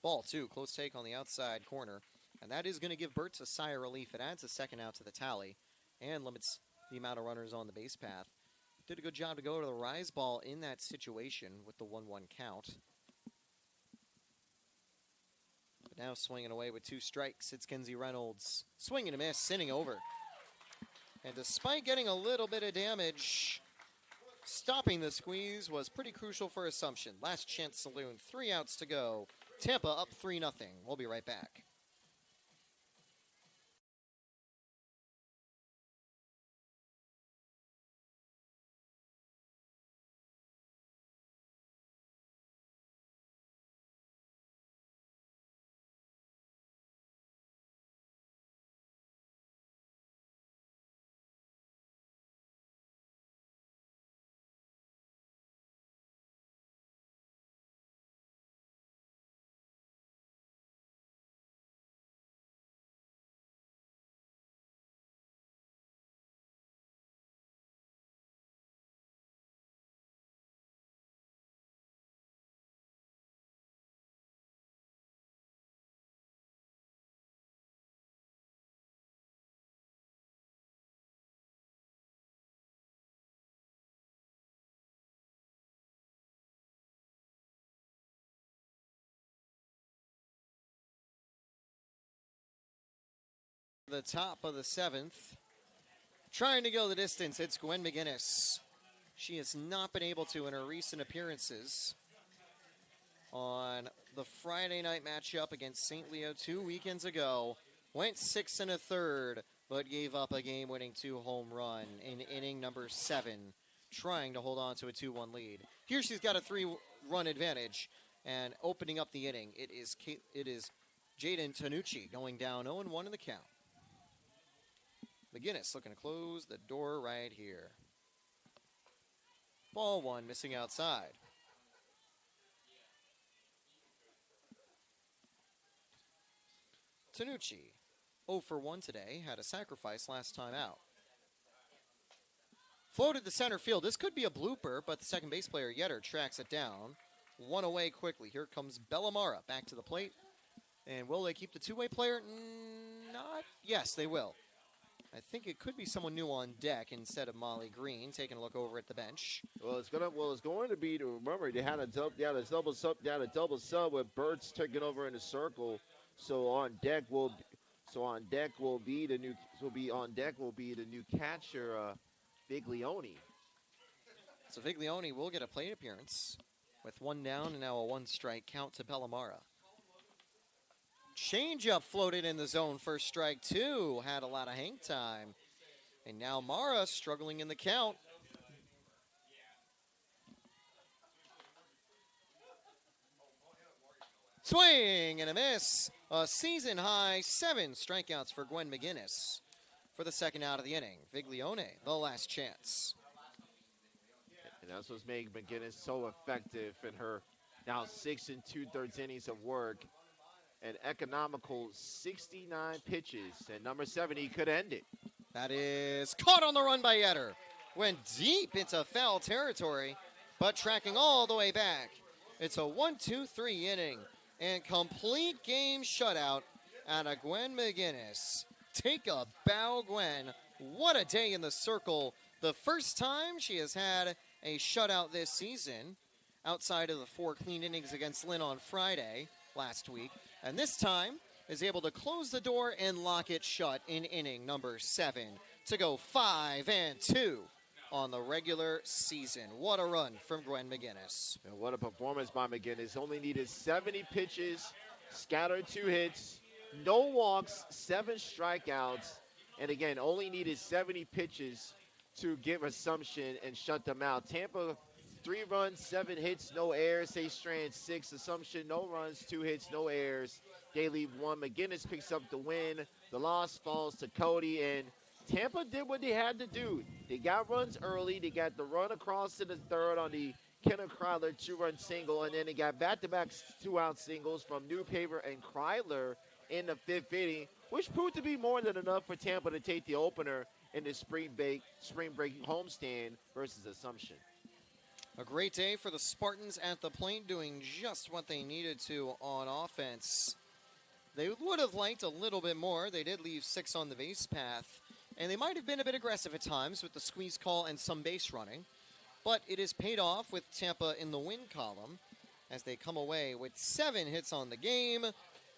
Ball 2, close take on the outside corner. And that is going to give Burtz a sigh of relief. It adds a second out to the tally and limits the amount of runners on the base path. Did a good job to go to the rise ball in that situation with the 1-1 count. But now swinging away with 2 strikes, it's Kenzie Reynolds. Swing and a miss, inning over. And despite getting a little bit of damage, stopping the squeeze was pretty crucial for Assumption. Last chance saloon, 3 outs to go. Tampa up 3-0. We'll be right back. The top of the 7th. Trying to go the distance, it's Gwen McGinnis. She has not been able to in her recent appearances. On the Friday night matchup against St. Leo 2 weekends ago, went 6 1/3, but gave up a game-winning 2-home run in inning number 7, trying to hold on to a 2-1 lead. Here she's got a 3-run advantage, and opening up the inning, it is Jaden Tanucci going down 0-1 in the count. McGinnis looking to close the door right here. Ball 1 missing outside. Tanucci, 0 for 1 today, had a sacrifice last time out. Floated to center field. This could be a blooper, but the second base player, Yetter, tracks it down. One away quickly. Here comes Bellamara back to the plate. And will they keep the two-way player? Not. Yes, they will. I think it could be someone new on deck instead of Molly Green taking a look over at the bench.
Well, it's going to be to remember they had a double sub with Burt's taking over in the circle. So on deck will be the new catcher Viglione.
So Viglione will get a plate appearance with 1 down and now a 1-strike count to Bellamara. Changeup floated in the zone, first strike 2, had a lot of hang time. And now Mara struggling in the count. Swing and a miss. A season high 7 strikeouts for Gwen McGinnis for the second out of the inning. Viglione, the last chance.
And that's what's making McGinnis so effective in her now 6 2/3 innings of work. An economical 69 pitches. And number 70 could end it.
That is caught on the run by Yetter. Went deep into foul territory, but tracking all the way back. It's a 1-2-3 inning and complete game shutout out of Gwen McGinnis. Take a bow, Gwen. What a day in the circle. The first time she has had a shutout this season, outside of the 4 clean innings against Lynn on Friday last week. And this time is able to close the door and lock it shut in inning number 7 to go 5-2 on the regular season. What a run from Gwen McGinnis.
And what a performance by McGinnis. Only needed 70 pitches, scattered 2 hits, no walks, 7 strikeouts. And again, only needed 70 pitches to give Assumption and shut them out. Tampa, 3 runs, 7 hits, no errors. Say Strand 6. Assumption, no runs, 2 hits, no errors. They leave 1. McGinnis picks up the win. The loss falls to Cody, and Tampa did what they had to do. They got runs early. They got the run across to the third on the Kenneth Kryler 2-run single, and then they got back-to-back 2-out singles from Newpaper and Kryler in the 5th inning, which proved to be more than enough for Tampa to take the opener in the spring break homestand versus Assumption.
A great day for the Spartans at the plate, doing just what they needed to on offense. They would have liked a little bit more. They did leave 6 on the base path, and they might have been a bit aggressive at times with the squeeze call and some base running. But it is paid off with Tampa in the win column as they come away with 7 hits on the game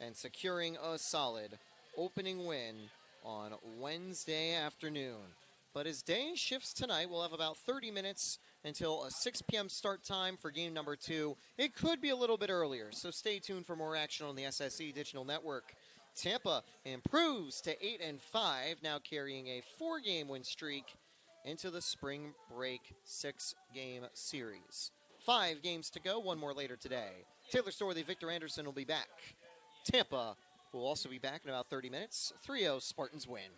and securing a solid opening win on Wednesday afternoon. But as day shifts tonight, we'll have about 30 minutes until a 6 p.m. start time for game number 2. It could be a little bit earlier, so stay tuned for more action on the SSE Digital Network. Tampa improves to 8-5, now carrying a 4-game win streak into the spring break 6-game series. 5 games to go, 1 more later today. Taylor Storley, Victor Anderson will be back. Tampa will also be back in about 30 minutes. 3-0 Spartans win.